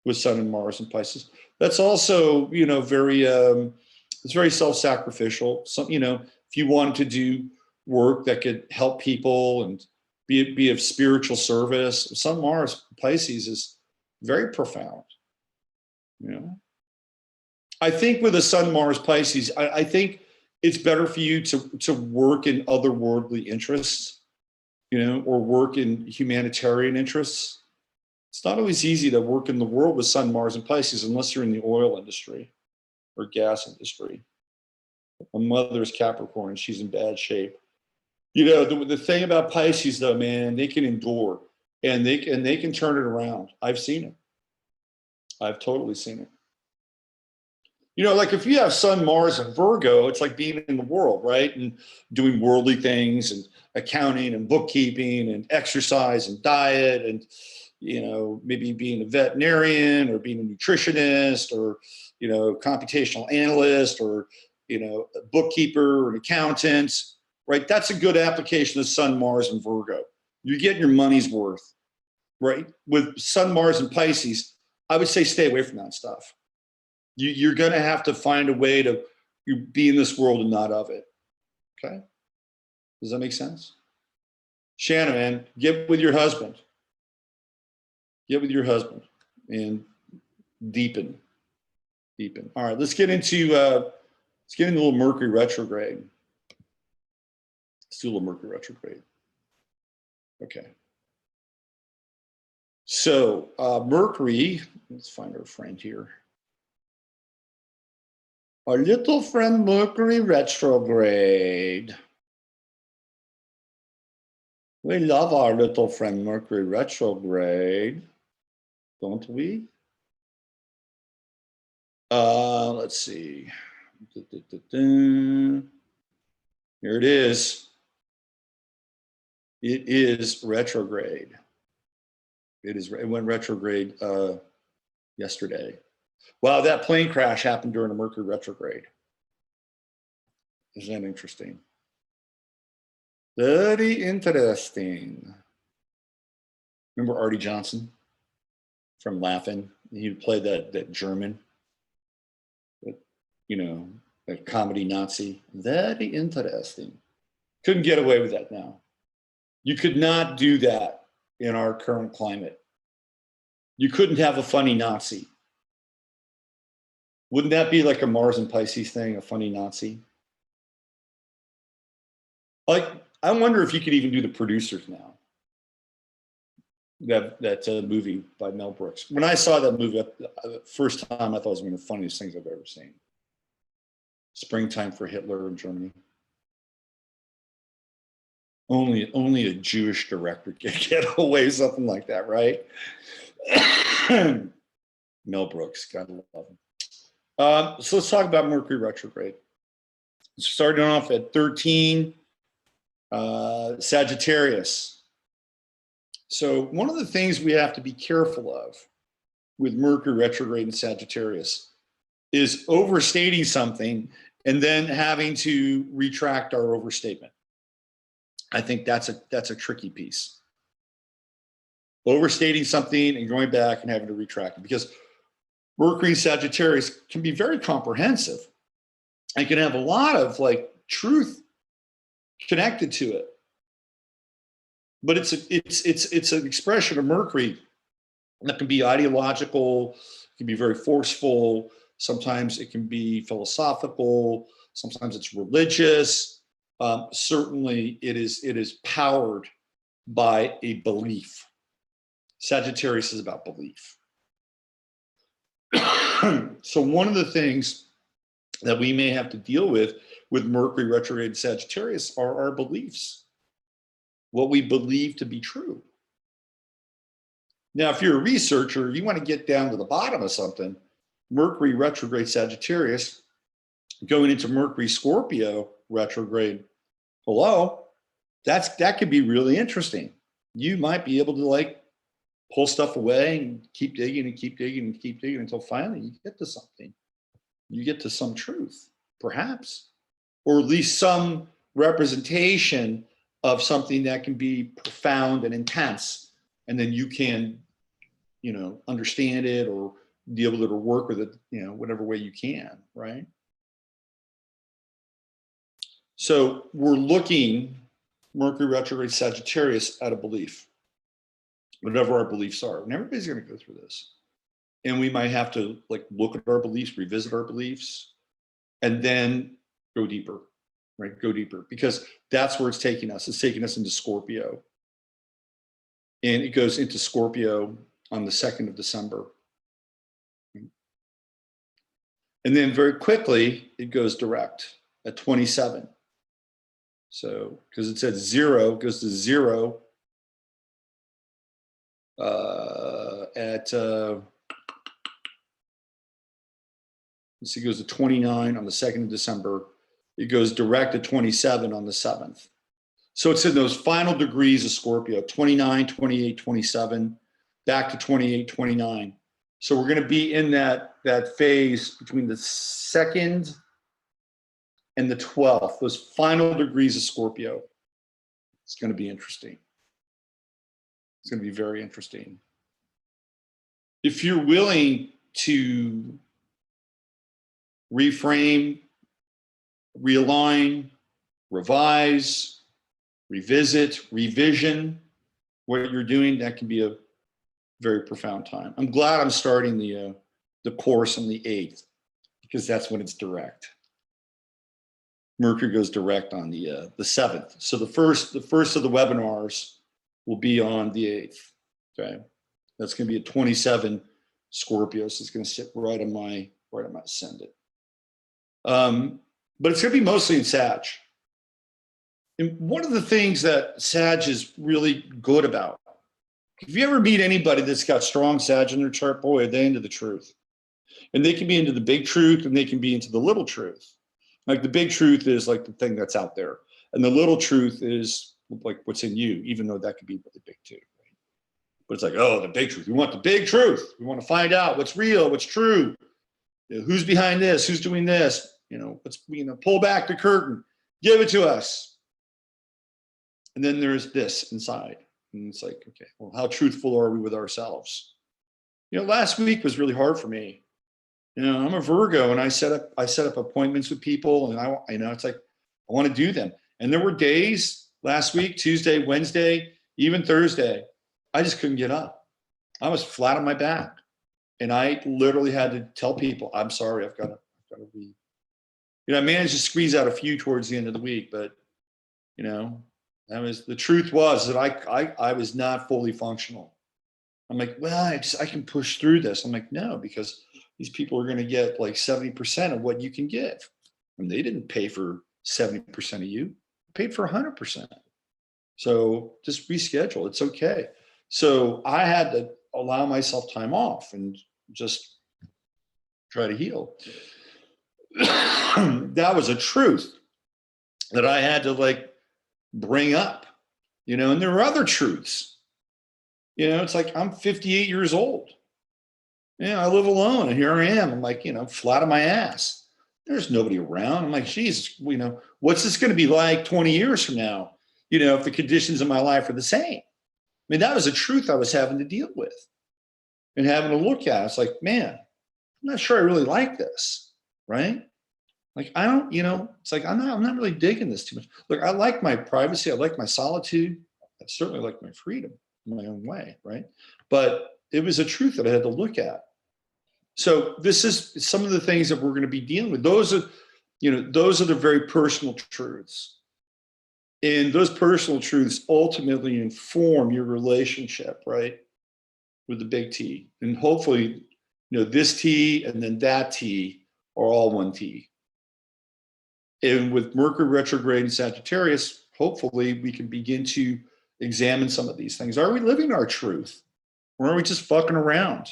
with Sun and Mars and Pisces. That's also, you know, very, it's very self-sacrificial. Some, you know, if you want to do work that could help people and be of spiritual service, Sun, Mars, Pisces is very profound. You know, I think with a Sun, Mars, Pisces, I think it's better for you to work in otherworldly interests, you know, or work in humanitarian interests. It's not always easy to work in the world with Sun, Mars, and Pisces unless you're in the oil industry or gas industry. My mother's Capricorn, and she's in bad shape. You know, the thing about Pisces, though, man, they can endure and they can turn it around. I've seen it. I've totally seen it. You know, like if you have Sun, Mars, and Virgo, it's like being in the world, right? And doing worldly things and accounting and bookkeeping and exercise and diet and, you know, maybe being a veterinarian or being a nutritionist or, you know, computational analyst or, you know, a bookkeeper or an accountant, right? That's a good application of Sun, Mars, and Virgo. You're getting your money's worth, right? With Sun, Mars, and Pisces, I would say stay away from that stuff. You're going to have to find a way to be in this world and not of it. Okay? Does that make sense? Shannon, man, get with your husband. Get with your husband and deepen. All right, let's get into a little Mercury retrograde. Let's do a little Mercury retrograde. Okay. So Mercury, let's find our friend here. Our little friend Mercury retrograde. We love our little friend Mercury retrograde, don't we? Let's see. Here it is. It is retrograde. It went retrograde yesterday. Wow, that plane crash happened during a Mercury retrograde. Isn't that interesting? Very interesting. Remember Artie Johnson from Laughing? He played that German, you know, that comedy Nazi. Very interesting. Couldn't get away with that now. You could not do that in our current climate. You couldn't have a funny Nazi. Wouldn't that be like a Mars and Pisces thing, a funny Nazi? Like, I wonder if you could even do The Producers now. That movie by Mel Brooks. When I saw that movie the first time, I thought it was one of the funniest things I've ever seen. Springtime for Hitler in Germany. Only a Jewish director can get away with something like that, right? Mel Brooks, gotta love him. So let's talk about Mercury retrograde. Starting off at 13, Sagittarius. So one of the things we have to be careful of with Mercury retrograde in Sagittarius is overstating something and then having to retract our overstatement. I think that's a tricky piece. Overstating something and going back and having to retract it, because Mercury in Sagittarius can be very comprehensive and can have a lot of like truth connected to it. But it's an expression of Mercury that can be ideological, it can be very forceful, sometimes it can be philosophical, sometimes it's religious. Certainly it is powered by a belief. Sagittarius is about belief. So one of the things that we may have to deal with Mercury retrograde Sagittarius are our beliefs, what we believe to be true. Now, if you're a researcher, you want to get down to the bottom of something, Mercury retrograde Sagittarius going into Mercury Scorpio retrograde, hello, that could be really interesting. You might be able to like pull stuff away and keep digging and keep digging and keep digging until finally you get to something. You get to some truth, perhaps, or at least some representation of something that can be profound and intense. And then you can, understand it or deal with it or work with it, whatever way you can, right? So we're looking, Mercury retrograde Sagittarius, at a belief, whatever our beliefs are. And everybody's going to go through this. And we might have to look at our beliefs, revisit our beliefs, and then go deeper, right? Go deeper, because that's where it's taking us. It's taking us into Scorpio. And it goes into Scorpio on the 2nd of December. And then very quickly, it goes direct at 27. So, because it said 0, it goes to 0 let's see, it goes to 29 on the 2nd of December. It goes direct to 27 on the 7th. So it's in those final degrees of Scorpio, 29, 28, 27, back to 28, 29. So we're going to be in that phase between the 2nd and the 12th, those final degrees of Scorpio. It's going to be interesting. It's going to be very interesting. If you're willing to reframe, realign, revise, revisit, revision what you're doing, that can be a very profound time. I'm glad I'm starting the course on the 8th, because that's when it's direct. Mercury goes direct on the 7th. So the first of the webinars will be on the 8th. Okay, that's going to be a 27 Scorpio. So it's going to sit right on my ascendant. But it's going to be mostly in Sag. And one of the things that Sag is really good about, if you ever meet anybody that's got strong Sag in their chart, boy, they're into the truth. And they can be into the big truth and they can be into the little truth. Like the big truth is like the thing that's out there. And the little truth is like what's in you, even though that could be really big too. Right? But it's like, oh, the big truth. We want the big truth. We want to find out what's real, what's true. Who's behind this? Who's doing this? Let's pull back the curtain. Give it to us. And then there's this inside. And it's like, okay, well, how truthful are we with ourselves? Last week was really hard for me. I'm a Virgo, and I set up appointments with people, and it's like I want to do them. And there were days last week, Tuesday, Wednesday, even Thursday, I just couldn't get up. I was flat on my back, and I literally had to tell people, "I'm sorry, I've got to be." I managed to squeeze out a few towards the end of the week, but the truth was that I was not fully functional. I'm like, well, I can push through this. I'm like, no, because these people are going to get like 70% of what you can give. And they didn't pay for 70% of you, they paid for 100%. So just reschedule. It's okay. So I had to allow myself time off and just try to heal. That was a truth that I had to bring up, and there were other truths. It's like I'm 58 years old. I live alone, and here I am. I'm like, flat on my ass. There's nobody around. I'm like, geez, what's this going to be like 20 years from now? If the conditions of my life are the same. I mean, that was a truth I was having to deal with and having to look at. It's like, man, I'm not sure I really like this, right? Like, I don't, it's like, I'm not really digging this too much. Look, I like my privacy. I like my solitude. I certainly like my freedom in my own way, right? But it was a truth that I had to look at. So this is some of the things that we're going to be dealing with. Those are the very personal truths. And those personal truths ultimately inform your relationship, right, with the big T. And hopefully, this T and then that T are all one T. And with Mercury retrograde in Sagittarius, hopefully we can begin to examine some of these things. Are we living our truth? Or are we just fucking around?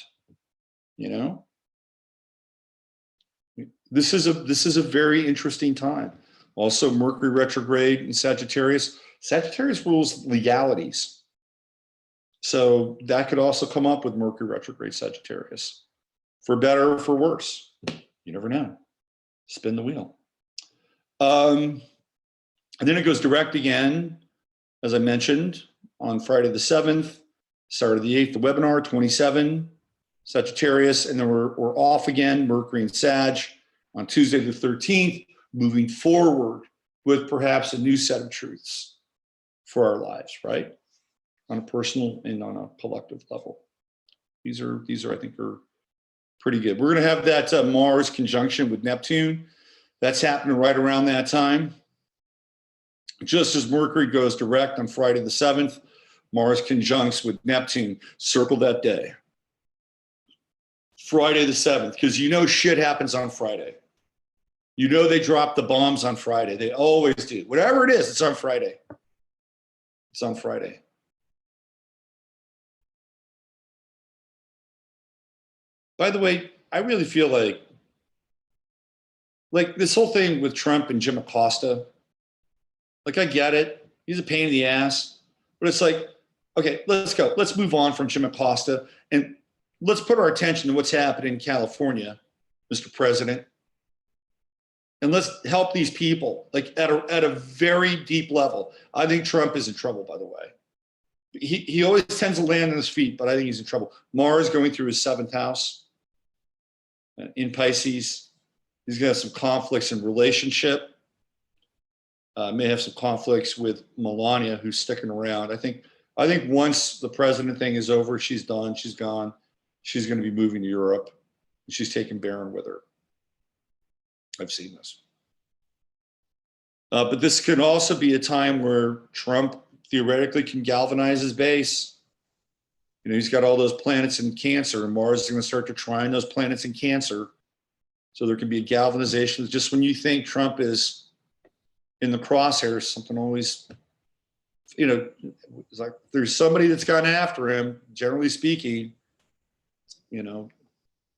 This is a very interesting time. Also, Mercury retrograde in Sagittarius. Sagittarius rules legalities. So that could also come up with Mercury retrograde Sagittarius, for better or for worse. You never know. Spin the wheel. And then it goes direct again, as I mentioned, on Friday the 7th, Saturday the 8th, the webinar, 27, Sagittarius, and then we're off again, Mercury and Sag, on Tuesday the 13th, moving forward with perhaps a new set of truths for our lives, right? On a personal and on a collective level. These are I think, are pretty good. We're going to have that Mars conjunction with Neptune. That's happening right around that time. Just as Mercury goes direct on Friday the 7th, Mars conjuncts with Neptune. Circle that day. Friday the 7th, because you know shit happens on Friday. You know they drop the bombs on Friday. They always do. Whatever it is, it's on Friday. It's on Friday. By the way, I really feel like this whole thing with Trump and Jim Acosta, like I get it. He's a pain in the ass. But it's like, okay, let's go. Let's move on from Jim Acosta and let's put our attention to what's happening in California, Mr. President. And let's help these people, like at a very deep level. I think Trump is in trouble, by the way. He always tends to land on his feet, but I think he's in trouble. Mars going through his 7th house in Pisces. He's going to have some conflicts in relationship. May have some conflicts with Melania, who's sticking around. I think once the president thing is over, she's done. She's gone. She's going to be moving to Europe. And she's taking Barron with her. I've seen this. But this can also be a time where Trump theoretically can galvanize his base. You know, he's got all those planets in Cancer, and Mars is going to start to trine those planets in Cancer. So there can be a galvanization. Just when you think Trump is in the crosshairs, something always, you know, it's like there's somebody that's gone after him, generally speaking, you know,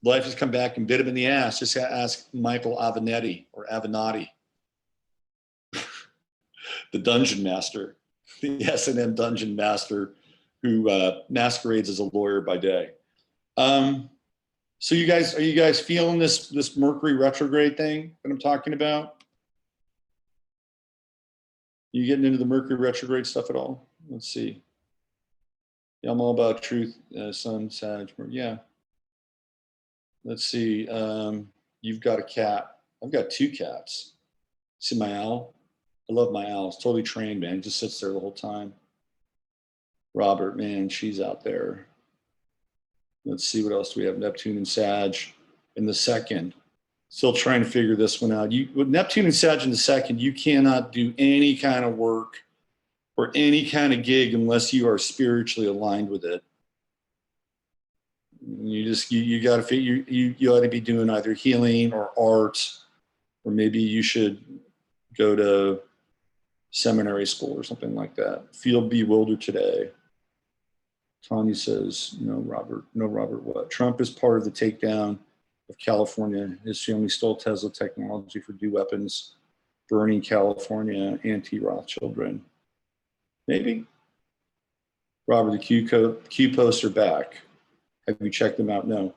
life has come back and bit him in the ass. Just ask Michael Avenatti or Avenatti, the dungeon master, the S&M dungeon master who masquerades as a lawyer by day. So are you guys feeling this Mercury retrograde thing that I'm talking about? You getting into the Mercury retrograde stuff at all? Let's see. Yeah, I'm all about truth, Sun, Sag, yeah. Let's see. You've got a cat. I've got 2 cats. See my owl? I love my owl. It's totally trained, man. It just sits there the whole time. Robert, man, she's out there. Let's see, what else do we have? Neptune and Sag in the 2nd. Still trying to figure this one out. With Neptune and Sag in the 2nd, you cannot do any kind of work or any kind of gig unless you are spiritually aligned with it. You got to figure you ought to be doing either healing or art, or maybe you should go to seminary school or something like that. Feel bewildered today. Tanya says, no, Robert, what? Trump is part of the takedown of California. His family stole Tesla technology for new weapons, burning California, anti-Rothschildren. Maybe. Robert, the Q posts are back. Have you checked them out? No.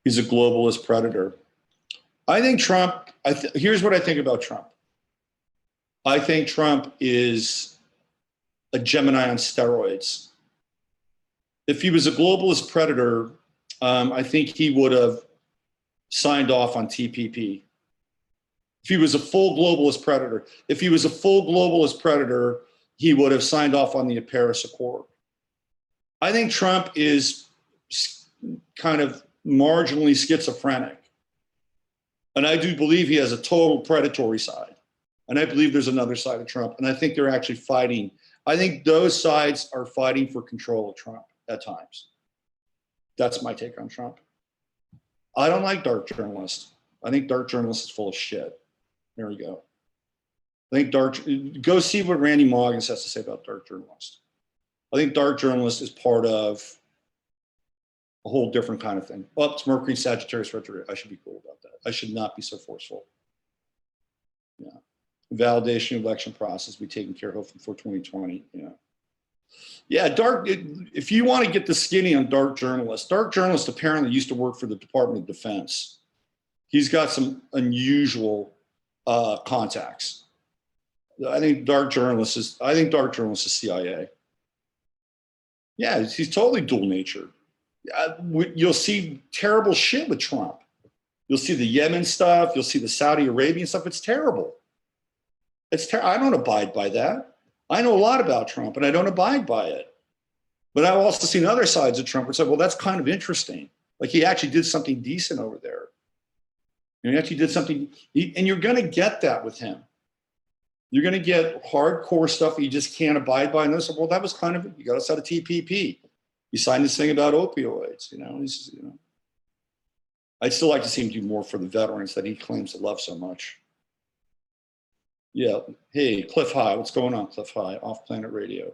He's a globalist predator. I think Trump, here's what I think about Trump. I think Trump is a Gemini on steroids. If he was a globalist predator, I think he would have signed off on TPP. If he was a full globalist predator, he would have signed off on the Paris Accord. I think Trump is kind of marginally schizophrenic. And I do believe he has a total predatory side. And I believe there's another side of Trump. And I think they're actually fighting. I think those sides are fighting for control of Trump at times. That's my take on Trump. I don't like dark journalists. I think dark journalists is full of shit. There we go. I think go see what Randy Moggins has to say about dark journalists. I think dark journalist is part of a whole different kind of thing. Well, it's Mercury Sagittarius retrograde. I should be cool about that. I should not be so forceful. Yeah. Validation election process be taken care of for 2020. Yeah. Yeah, if you want to get the skinny on dark journalist apparently used to work for the Department of Defense. He's got some unusual contacts. I think dark journalist is CIA. Yeah, he's totally dual nature. You'll see terrible shit with Trump. You'll see the Yemen stuff. You'll see the Saudi Arabian stuff. It's terrible. I don't abide by that. I know a lot about Trump, and I don't abide by it. But I've also seen other sides of Trump which say, well, that's kind of interesting. Like he actually did something decent over there. And he actually did something, and you're going to get that with him. You're going to get hardcore stuff that you just can't abide by. And this, well, that was kind of, you got us out of TPP. You signed this thing about opioids, I'd still like to see him do more for the veterans that he claims to love so much. Yeah. Hey, Cliff High. What's going on, Cliff High? Off Planet Radio.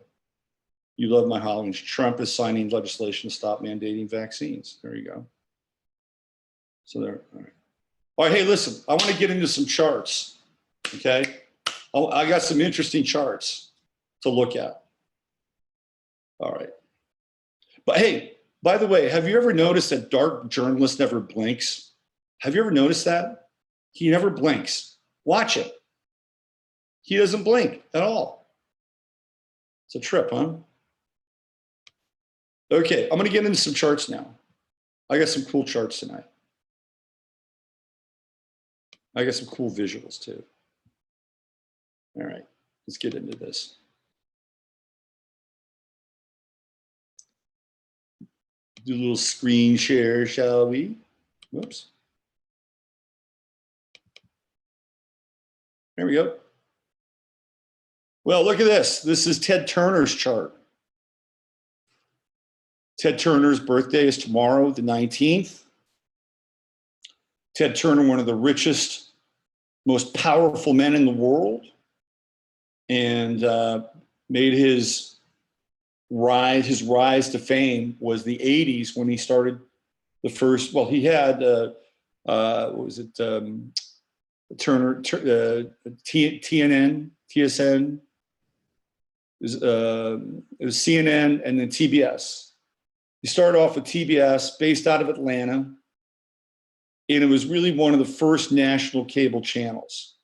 You love my Hollings. Trump is signing legislation to stop mandating vaccines. There you go. So there. All right. All right. Hey, listen, I want to get into some charts. Okay. I got some interesting charts to look at. All right. But hey, by the way, have you ever noticed that dark journalist never blinks? Have you ever noticed that? He never blinks. Watch it. He doesn't blink at all. It's a trip, huh? Okay, I'm going to get into some charts now. I got some cool charts tonight. I got some cool visuals too. All right, let's get into this. Do a little screen share, shall we? Whoops. There we go. Well, look at this. This is Ted Turner's chart. Ted Turner's birthday is tomorrow, the 19th. Ted Turner, one of the richest, most powerful men in the world, and made his rise to fame was the 80s when he started the first, well, he had, what was it, Turner, TNN, TSN, it was CNN and then TBS. He started off with TBS, based out of Atlanta, and it was really one of the first national cable channels.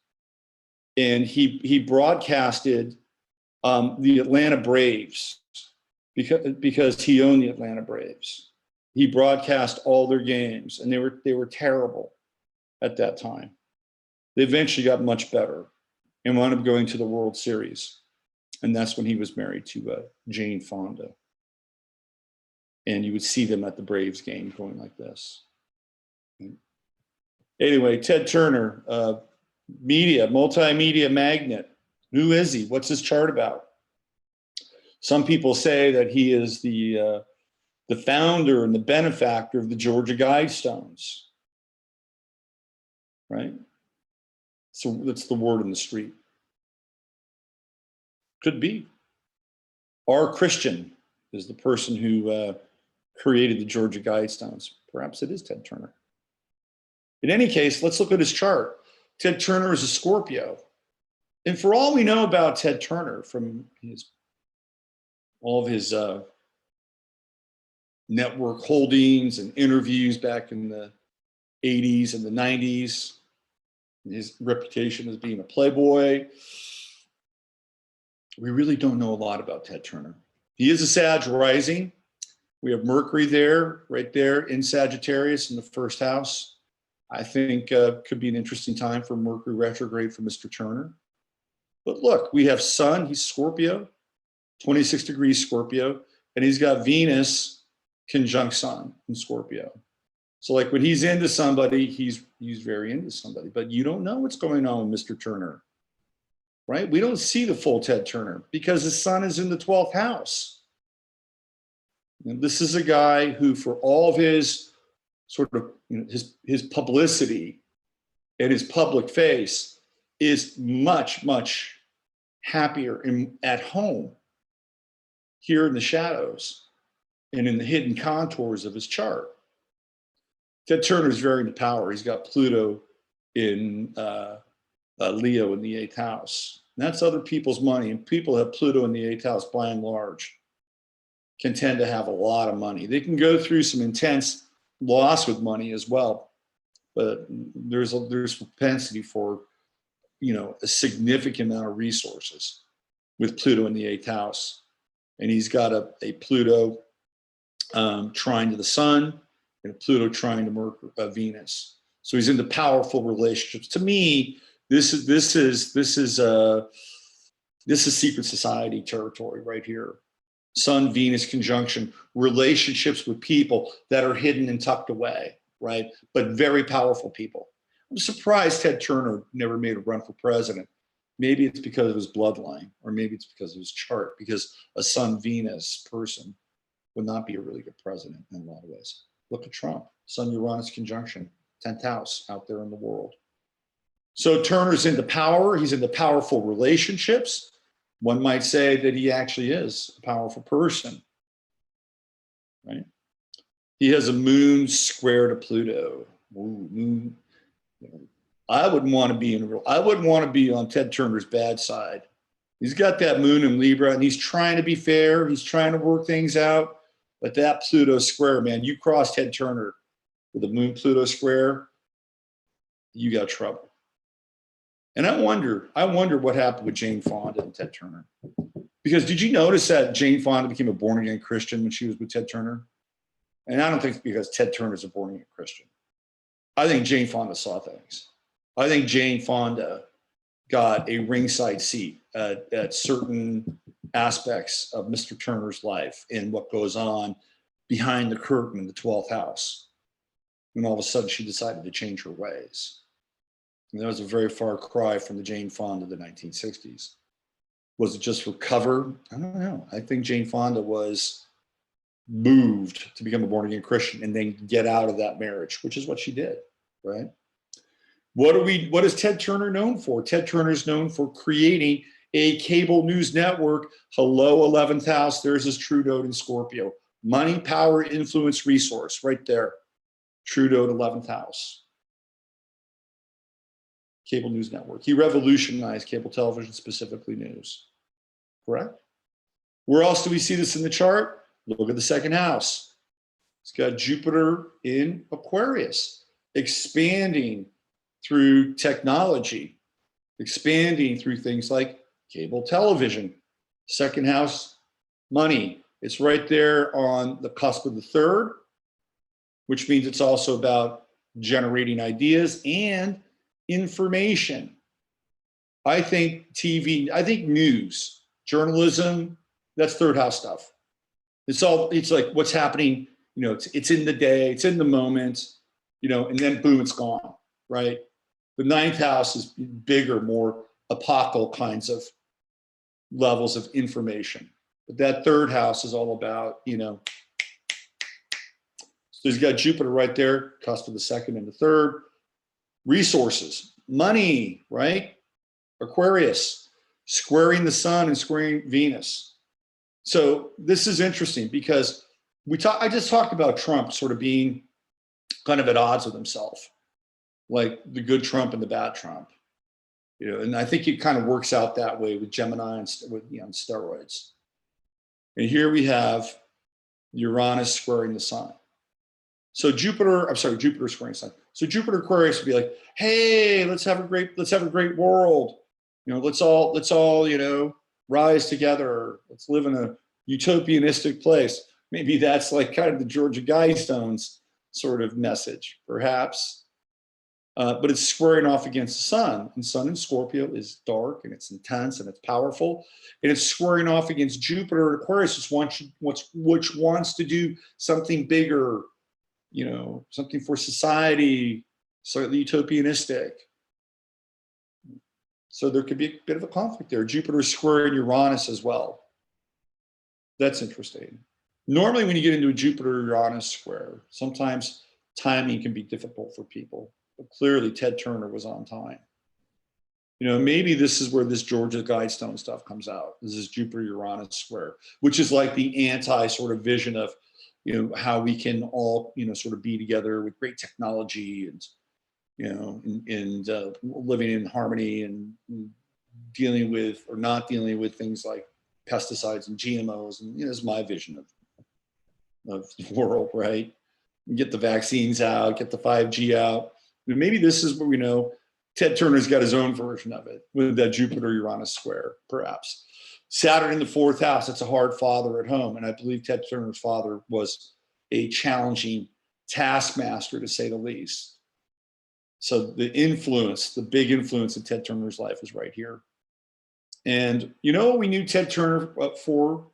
And he broadcasted the Atlanta Braves because he owned the Atlanta Braves. He broadcast all their games, and they were terrible at that time. They eventually got much better and wound up going to the World Series. And that's when he was married to Jane Fonda. And you would see them at the Braves game going like this. Anyway, Ted Turner, multimedia magnate. Who is he? What's his chart about? Some people say that he is the founder and the benefactor of the Georgia Guidestones, right? So that's the word in the street. Could be. R. Christian is the person who created the Georgia Guidestones. Perhaps it is Ted Turner. In any case, let's look at his chart. Ted Turner is a Scorpio. And for all we know about Ted Turner from all of his network holdings and interviews back in the 80s and the 90s, his reputation as being a playboy, we really don't know a lot about Ted Turner. He is a Sag rising. We have Mercury there, right there in Sagittarius in the first house. I think could be an interesting time for Mercury retrograde for Mr. Turner. But look, we have Sun, he's Scorpio, 26 degrees Scorpio, and he's got Venus conjunct Sun in Scorpio. So like when he's into somebody, he's very into somebody, but you don't know what's going on with Mr. Turner, right? We don't see the full Ted Turner because his Sun is in the 12th house. And this is a guy who, for all of his sort of, his publicity and his public face, is much, much happier at home here in the shadows and in the hidden contours of his chart. Ted Turner is very into power. He's got Pluto in Leo in the 8th house. And that's other people's money. And people have Pluto in the 8th house by and large. can tend to have a lot of money. They can go through some intense loss with money as well, but there's propensity for, a significant amount of resources with Pluto in the 8th house. And he's got a Pluto trine to the sun and a Pluto trine to Venus. So he's into powerful relationships. To me, this is secret society territory right here. Sun, Venus conjunction, relationships with people that are hidden and tucked away, right? But very powerful people. I'm surprised Ted Turner never made a run for president. Maybe it's because of his bloodline, or maybe it's because of his chart, because a Sun, Venus person would not be a really good president in a lot of ways. Look at Trump, Sun, Uranus conjunction, 10th house out there in the world. So Turner's into power. He's into powerful relationships. One might say that he actually is a powerful person, right? He has a moon square to Pluto. Ooh, moon. I wouldn't want to be on Ted Turner's bad side. He's got that moon in Libra, and he's trying to be fair. He's trying to work things out. But that Pluto square, man, you cross Ted Turner with a moon Pluto square, you got trouble. And I wonder what happened with Jane Fonda and Ted Turner. Because did you notice that Jane Fonda became a born-again Christian when she was with Ted Turner? And I don't think it's because Ted Turner's a born-again Christian. I think Jane Fonda saw things. I think Jane Fonda got a ringside seat at certain aspects of Mr. Turner's life and what goes on behind the curtain in the 12th house. And all of a sudden she decided to change her ways. And that was a very far cry from the Jane Fonda of the 1960s. Was it just for cover? I don't know. I think Jane Fonda was moved to become a born-again Christian and then get out of that marriage, which is what she did, right? What is Ted Turner known for? Ted Turner is known for creating a cable news network. Hello, 11th house. There's his true node in Scorpio. Money, power, influence, resource, right there. True node, 11th house. Cable news network. He revolutionized cable television, specifically news. Correct? Where else do we see this in the chart? Look at the 2nd house. It's got Jupiter in Aquarius, expanding through technology, expanding through things like cable television. 2nd house, money. It's right there on the cusp of the 3rd, which means it's also about generating ideas and information. I think TV, I think news, journalism, that's 3rd house stuff. It's like what's happening, it's in the day, it's in the moment, and then boom, it's gone, right? The 9th house is bigger, more epochal kinds of levels of information. But that 3rd house is all about, so he's got Jupiter right there, cusp of the 2nd and the 3rd. Resources, money, right? Aquarius, squaring the sun and squaring Venus. So this is interesting because I just talked about Trump sort of being kind of at odds with himself, like the good Trump and the bad Trump, and I think it kind of works out that way with Gemini and with steroids. And here we have Uranus squaring the sun. So Jupiter squaring sun. So Jupiter Aquarius would be like, hey, let's have a great world. Let's all rise together. Let's live in a utopianistic place. Maybe that's like kind of the Georgia Guidestones sort of message, perhaps. But it's squaring off against the sun, and sun in Scorpio is dark and it's intense and it's powerful, and it's squaring off against Jupiter and Aquarius, which wants to do something bigger, something for society, slightly utopianistic. So there could be a bit of a conflict there. Jupiter is squaring Uranus as well. That's interesting. Normally, when you get into a Jupiter-Uranus square, sometimes timing can be difficult for people. But clearly, Ted Turner was on time. Maybe this is where this Georgia Guidestone stuff comes out. This is Jupiter-Uranus square, which is like the anti sort of vision of, how we can all, sort of be together with great technology and, living in harmony and dealing with or not dealing with things like pesticides and GMOs. And, is my vision of of the world, right? Get the vaccines out, get the 5G out. But maybe this is what we know. Ted Turner's got his own version of it with that Jupiter-Uranus square, perhaps. Saturn in the fourth house, that's a hard father at home. And I believe Ted Turner's father was a challenging taskmaster, to say the least. So the influence, the big influence in Ted Turner's life is right here. And you know what we knew Ted Turner for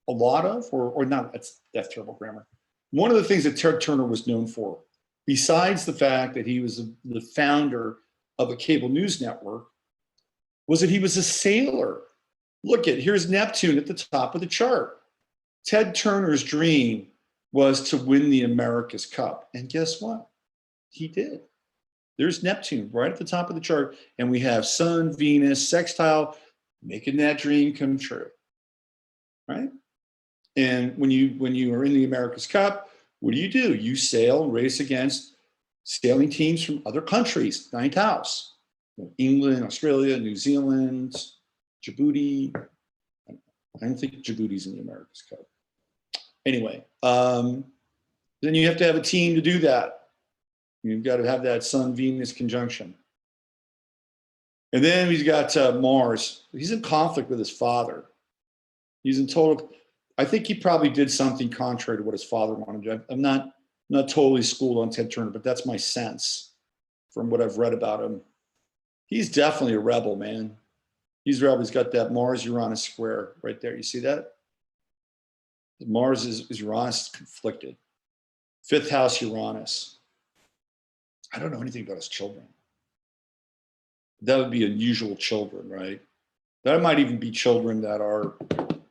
a lot of, or not, that's terrible grammar. One of the things that Ted Turner was known for, besides the fact that he was the founder of a cable news network, was that he was a sailor. Look at, here's Neptune at the top of the chart. Ted Turner's dream was to win the America's Cup. And guess what? He did. There's Neptune right at the top of the chart. And we have Sun, Venus, sextile, making that dream come true, right? And when you are in the America's Cup, what do? You sail and race against sailing teams from other countries, ninth house. England, Australia, New Zealand, Djibouti. I don't think Djibouti's in the America's Cup. Anyway, then you have to have a team to do that. You've got to have that Sun-Venus conjunction. And then he's got Mars. He's in conflict with his father. He's in total, I think he probably did something contrary to what his father wanted to do. I'm not totally schooled on Ted Turner, but that's my sense from what I've read about him. He's definitely a rebel, man. He's a rebel. He's got that Mars-Uranus square right there. You see that? Mars is Uranus conflicted. Fifth house Uranus. I don't know anything about his children. That would be unusual children, right? That might even be children that are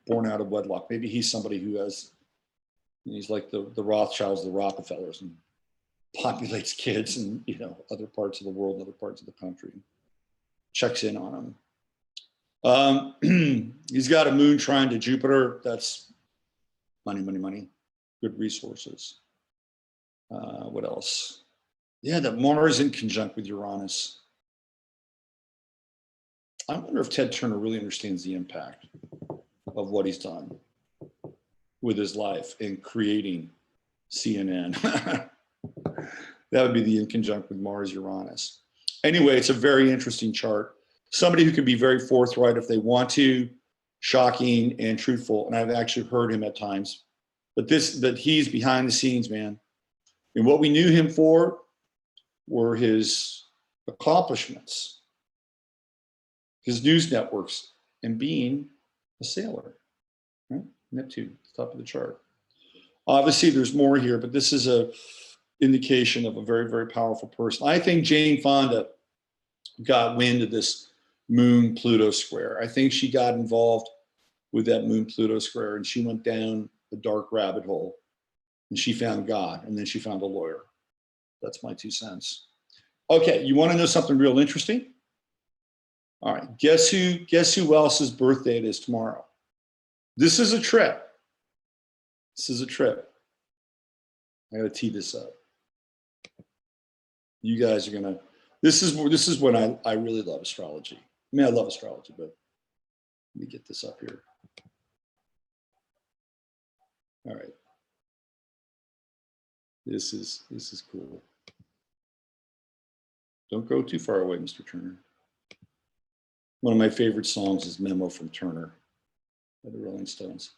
born out of wedlock. Maybe he's somebody who has, he's like the Rothschilds, the Rockefellers, and populates kids in other parts of the world, other parts of the country. Checks in on them. He's got a moon trine to Jupiter. That's money, money, money. Good resources. What else? Yeah, that Mars in conjunct with Uranus. I wonder if Ted Turner really understands the impact of what he's done with his life in creating CNN. That would be the in conjunct with Mars, Uranus. Anyway, it's a very interesting chart. Somebody who can be very forthright if they want to, shocking and truthful. And I've actually heard him at times. But he's behind the scenes, man. And what we knew him for were his accomplishments, his news networks, and being a sailor, right? Neptune, top of the chart. Obviously, there's more here, but this is a indication of a very, very powerful person. I think Jane Fonda got wind of this Moon-Pluto square. I think she got involved with that Moon-Pluto square, and she went down a dark rabbit hole, and she found God, and then she found a lawyer. That's my 2 cents. Okay, you want to know something real interesting? All right, guess who else's birthday it is tomorrow? This is a trip. This is a trip. I got to tee this up. You guys are gonna. This is when I really love astrology. I mean, I love astrology, but let me get this up here. All right. This is cool. Don't go too far away, Mr. Turner. One of my favorite songs is Memo from Turner by the Rolling Stones.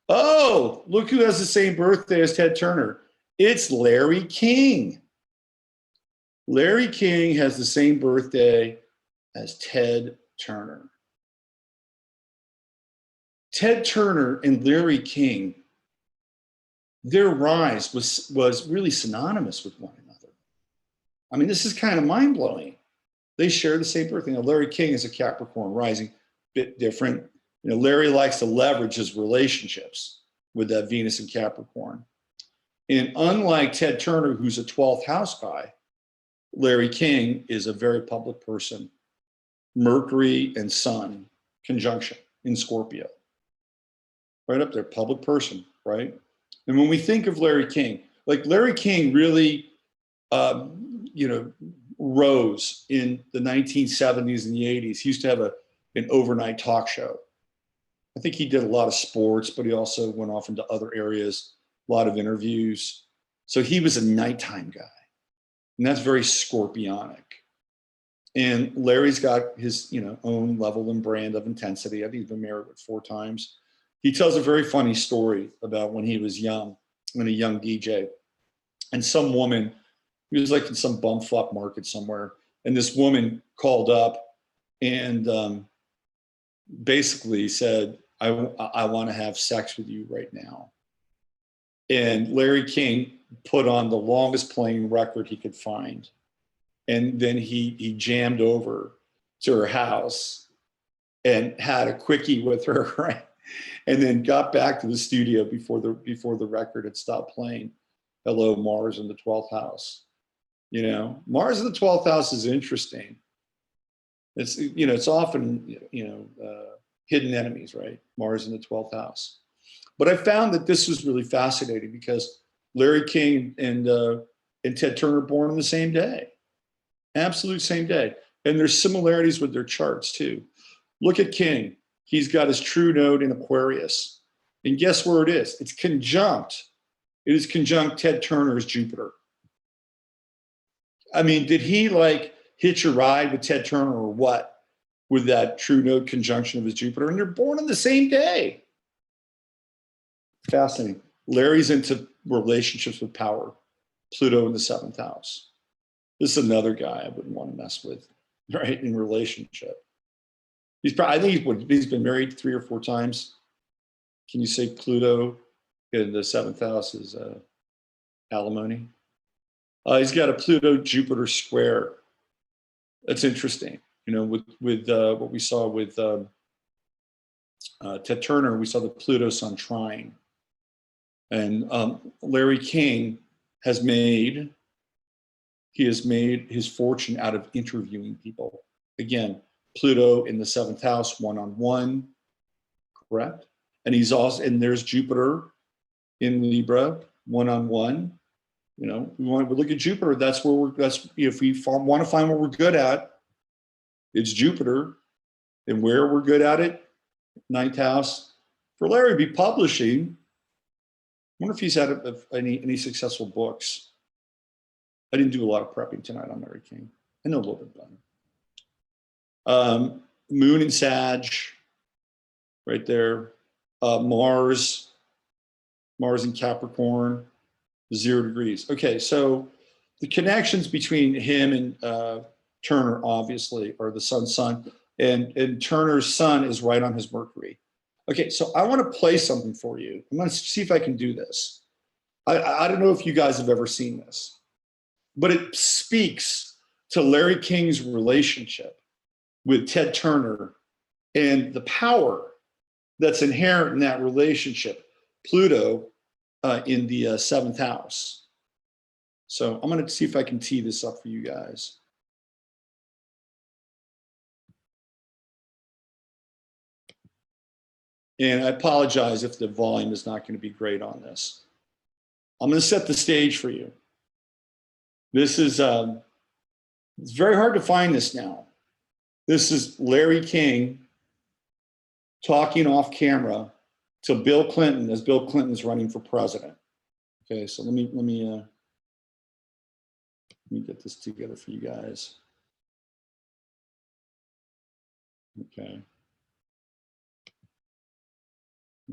Oh, look who has the same birthday as Ted Turner. It's Larry King. Larry King has the same birthday as Ted Turner. Ted Turner and Larry King, their rise was really synonymous with one another. I mean, this is kind of mind-blowing. They share the same birthday. Now, Larry King is a Capricorn rising, bit different. Larry likes to leverage his relationships with that Venus and Capricorn. And unlike Ted Turner, who's a 12th house guy, Larry King is a very public person. Mercury and Sun conjunction in Scorpio. Right up there, public person, right? And when we think of Larry King, like Larry King really, rose in the 1970s and the 80s. He used to have an overnight talk show. I think he did a lot of sports, but he also went off into other areas. a lot of interviews. So he was a nighttime guy, and that's very scorpionic. And Larry's got his, own level and brand of intensity. I think he's been married 4 times. He tells a very funny story about when he was young, when a young DJ, and some woman, he was like in some bumfuck market somewhere, and this woman called up and basically said, I want to have sex with you right now. And Larry King put on the longest playing record he could find. And then he jammed over to her house and had a quickie with her, right? And then got back to the studio before the record had stopped playing. Hello, Mars in the 12th house. Mars in the 12th house is interesting. It's, it's often, hidden enemies, right? Mars in the 12th house. But I found that this was really fascinating because Larry King and Ted Turner were born on the same day. Absolute same day. And there's similarities with their charts too. Look at King. He's got his true node in Aquarius. And guess where it is? It's conjunct. It is conjunct Ted Turner's Jupiter. I mean, did he like hitch a ride with Ted Turner or what? With that true node conjunction of his Jupiter. And they're born on the same day. Fascinating. Larry's into relationships with power. Pluto in the 7th house. This is another guy I wouldn't want to mess with, right? In relationship. I think he's been married 3 or 4 times. Can you say Pluto in the 7th house is alimony? He's got a Pluto-Jupiter square. That's interesting. With what we saw with Ted Turner, we saw the Pluto-Sun trine. And Larry King has made his fortune out of interviewing people. Again, Pluto in the 7th house, one-on-one, correct? And and there's Jupiter in Libra, one-on-one. We want to look at Jupiter. That's if we want to find what we're good at, it's Jupiter. And where we're good at it, 9th house. For Larry to be publishing, I wonder if he's had any successful books. I didn't do a lot of prepping tonight on Larry King. I know a little bit about him. Moon and Sag, right there. Mars in Capricorn, 0 degrees. Okay, so the connections between him and Turner, obviously, are the sun, and Turner's sun is right on his Mercury. Okay, so I want to play something for you. I'm going to see if I can do this. I don't know if you guys have ever seen this, but it speaks to Larry King's relationship with Ted Turner and the power that's inherent in that relationship. Pluto in the 7th house. So I'm going to see if I can tee this up for you guys. And I apologize if the volume is not going to be great on this. I'm going to set the stage for you. This is, it's very hard to find this now. This is Larry King talking off camera to Bill Clinton as Bill Clinton is running for president. Okay, so let me get this together for you guys. Okay.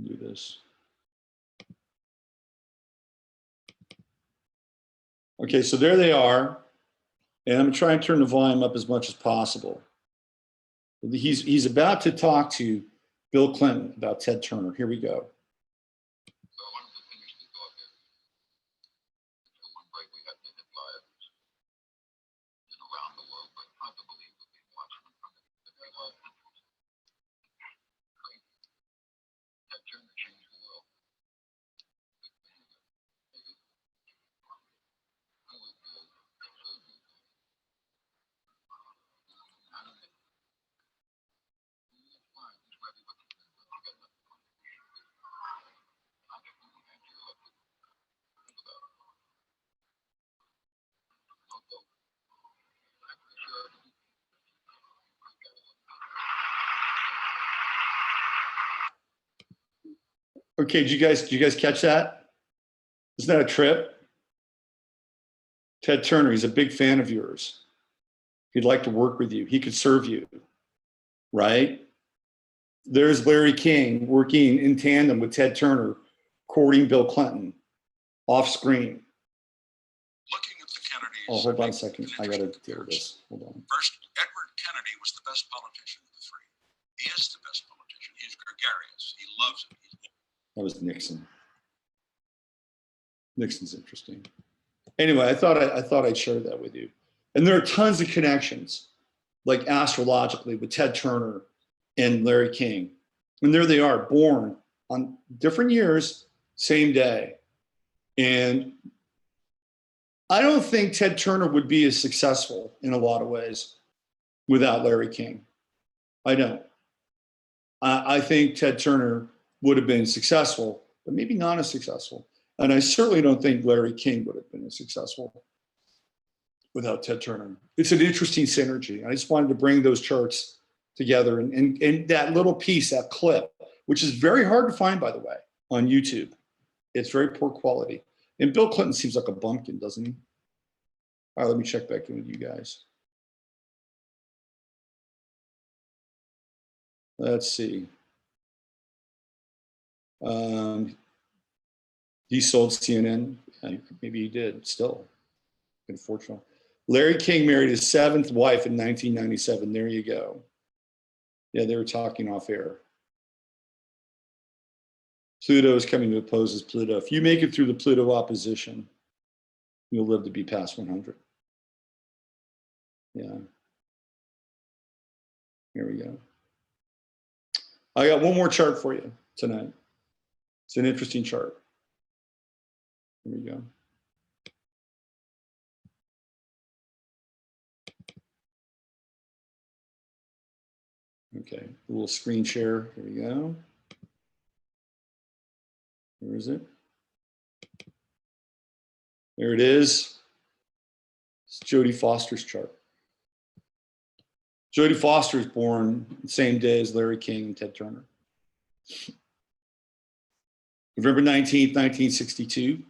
Do this. Okay, so there they are. And I'm gonna try and turn the volume up as much as possible. He's about to talk to Bill Clinton about Ted Turner. Here we go. Okay, did you guys catch that? Isn't that a trip? Ted Turner, he's a big fan of yours. He'd like to work with you. He could serve you, right? There's Larry King working in tandem with Ted Turner, courting Bill Clinton off screen. Looking at the Kennedys. Oh, hold on a second. I got to deal with this. Hold on. First, Edward Kennedy was the best politician of the three. He is the best politician. He's gregarious. He loves it. That was Nixon. Nixon's interesting. Anyway, I thought I'd share that with you. And there are tons of connections, like astrologically with Ted Turner and Larry King. And there they are, born on different years, same day. And I don't think Ted Turner would be as successful in a lot of ways without Larry King. I don't. I think Ted Turner would have been successful, but maybe not as successful. And I certainly don't think Larry King would have been as successful without Ted Turner. It's an interesting synergy. I just wanted to bring those charts together and that little piece, that clip, which is very hard to find, by the way, on YouTube. It's very poor quality. And Bill Clinton seems like a bumpkin, doesn't he? All right, let me check back in with you guys. Let's see. He sold CNN. Maybe he did still. Unfortunately. Larry King married his 7th wife in 1997. There you go. Yeah, they were talking off air. Pluto is coming to oppose his Pluto. If you make it through the Pluto opposition, you'll live to be past 100. Yeah. Here we go. I got one more chart for you tonight. It's an interesting chart. Here we go. Okay, a little screen share. Here we go. Where is it? There it is. It's Jodie Foster's chart. Jodie Foster is born the same day as Larry King and Ted Turner. November 19th, 1962.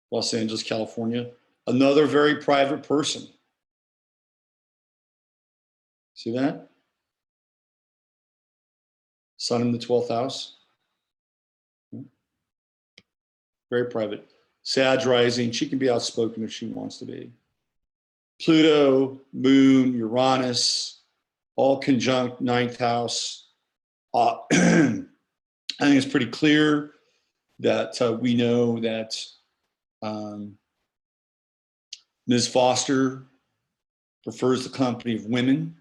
Los Angeles, California. Another very private person. See that? Sun in the 12th house. Very private. Sag rising. She can be outspoken if she wants to be. Pluto, Moon, Uranus, all conjunct 9th house. I think it's pretty clear that we know that Ms. Foster prefers the company of women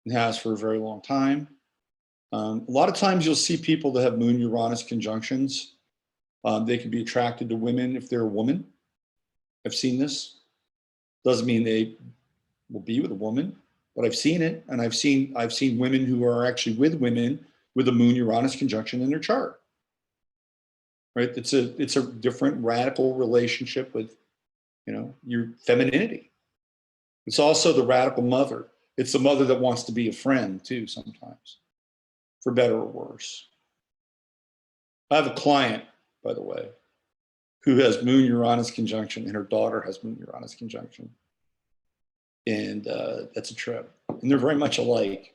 and has for a very long time. A lot of times you'll see people that have Moon Uranus conjunctions. They can be attracted to women if they're a woman. I've seen this. Doesn't mean they will be with a woman, but I've seen it, and I've seen women who are actually with women with a Moon Uranus conjunction in their chart. Right? It's a different radical relationship with, your femininity. It's also the radical mother. It's the mother that wants to be a friend too sometimes, for better or worse. I have a client, by the way, who has Moon Uranus conjunction, and her daughter has Moon Uranus conjunction. And that's a trip. And they're very much alike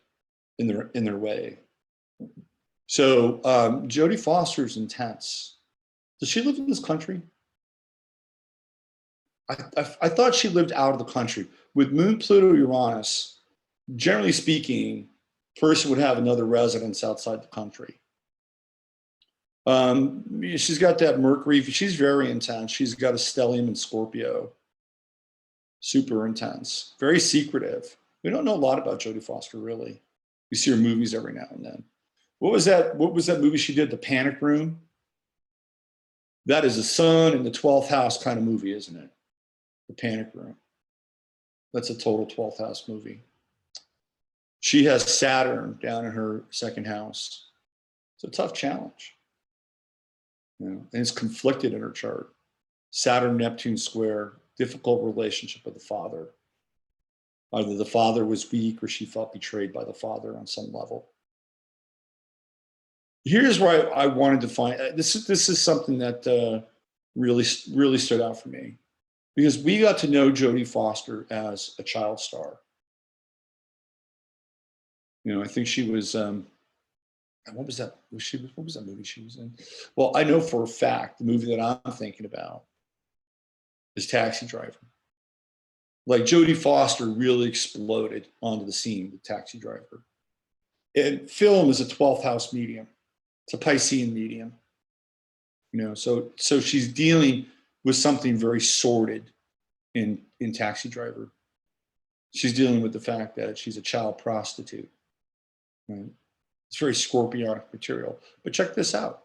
in their way. So Jodie Foster's intense. Does she live in this country? I thought she lived out of the country. With Moon, Pluto, Uranus, generally speaking, person would have another residence outside the country. She's got that Mercury. She's very intense. She's got a stellium in Scorpio. Super intense. Very secretive. We don't know a lot about Jodie Foster, really. We see her movies every now and then. What was that movie she did, The Panic Room? That is a Sun in the 12th house kind of movie, isn't it? The Panic Room. That's a total 12th house movie. She has Saturn down in her 2nd house. It's a tough challenge. And it's conflicted in her chart. Saturn, Neptune square, difficult relationship with the father. Either the father was weak or she felt betrayed by the father on some level. here's where I wanted to find this. This is something that really stood out for me, because we got to know Jodie Foster as a child star. You know, I think she was. What was that? What was that movie she was in? Well, I know for a fact the movie that I'm thinking about is Taxi Driver. Like, Jodie Foster really exploded onto the scene with Taxi Driver. And film is a 12th house medium. It's a Piscean medium. You know, so she's dealing with something very sordid in Taxi Driver. She's dealing with the fact that she's a child prostitute. Right? It's very scorpionic material. But check this out.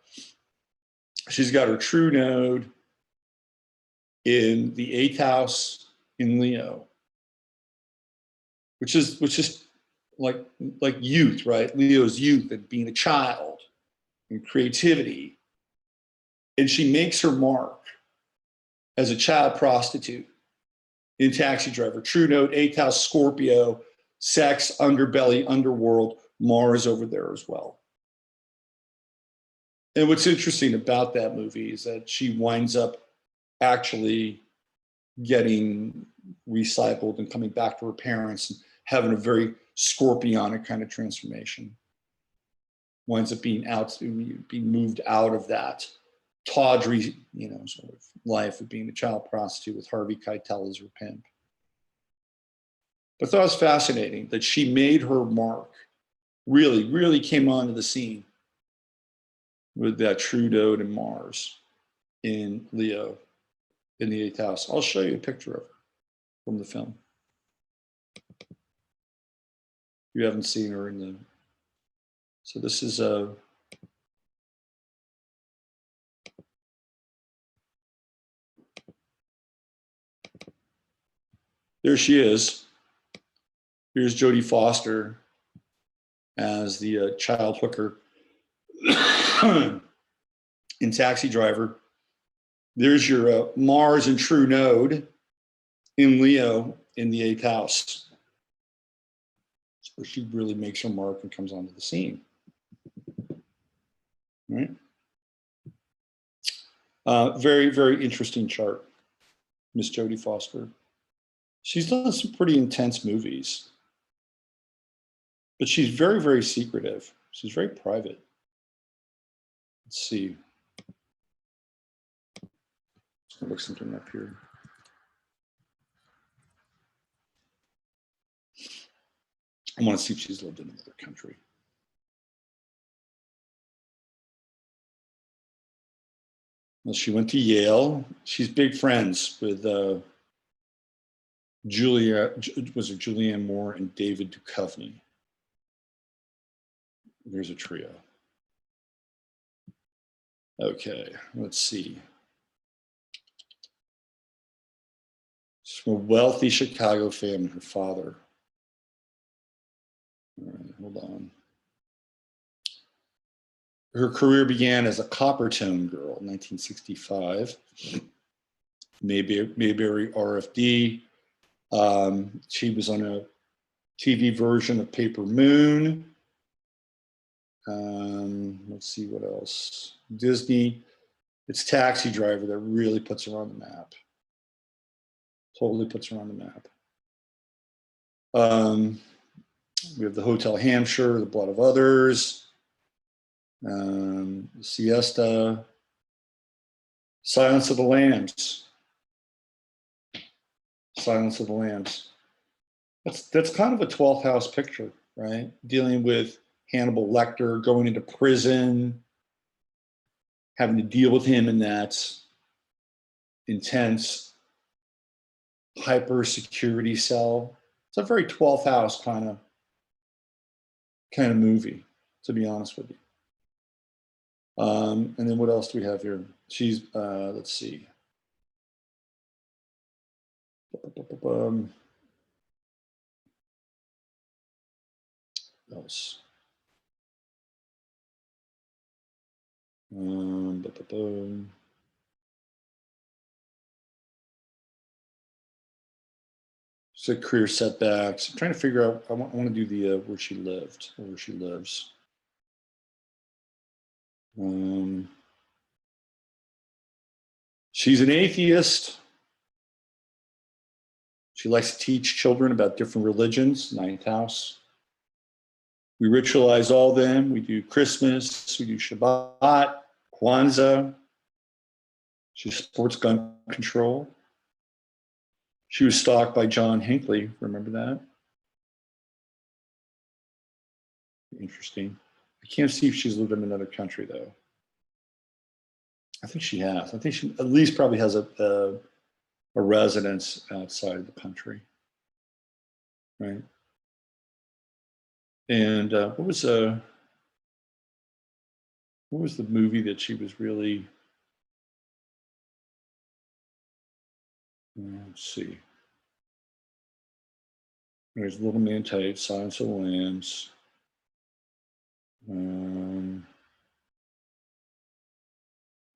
She's got her true node in the 8th house in Leo, which is like youth, right? Leo's youth and being a child and creativity. And she makes her mark as a child prostitute in Taxi Driver. True node, 8th house Scorpio, sex, underbelly, underworld, Mars over there as well. And what's interesting about that movie is that she winds up actually getting recycled and coming back to her parents and having a very scorpionic kind of transformation. Winds up being moved out of that tawdry, you know, sort of life of being a child prostitute with Harvey Keitel as her pimp. But that was fascinating that she made her mark, really came onto the scene with that true node and Mars in Leo in the 8th house. I'll show you a picture of her from the film. You haven't seen her in the, so this is a, there she is. Here's Jodie Foster as the child hooker in Taxi Driver. There's your Mars and true node in Leo in the 8th house. So she really makes her mark and comes onto the scene. Right? Very interesting chart, Miss Jodie Foster. She's done some pretty intense movies, but she's very secretive. She's very private. Let's see. Let's look something up here. I want to see if she's lived in another country. Well, she went to Yale. She's big friends with Julianne Moore and David Duchovny. There's a trio. Okay, let's see. She's from a wealthy Chicago family, her father. All right, hold on. Her career began as a Coppertone girl in 1965. Mayberry RFD. She was on a TV version of Paper Moon. Let's see what else. Disney. It's Taxi Driver that really puts her on the map. Totally puts her on the map. We have the Hotel Hampshire, The Blood of Others, Siesta, Silence of the Lambs. Silence of the Lambs. That's kind of a 12th house picture, right? Dealing with Hannibal Lecter, going into prison, having to deal with him in that intense hyper security cell. It's a very 12th house kind of movie, to be honest with you. And then what else do we have here? She's, let's see. What else? So career setbacks. I'm trying to figure out. I want to do the where she lived, or where she lives. She's an atheist. She likes to teach children about different religions, ninth house. We ritualize all of them. We do Christmas, we do Shabbat, Kwanzaa. She supports gun control. She was stalked by John Hinckley. Remember that? Interesting. I can't see if she's lived in another country, though. I think she has. I think she at least probably has a residence outside of the country, right? And what was the movie that she was really? Let's see. There's Little Man Tight, Silence of the Lambs.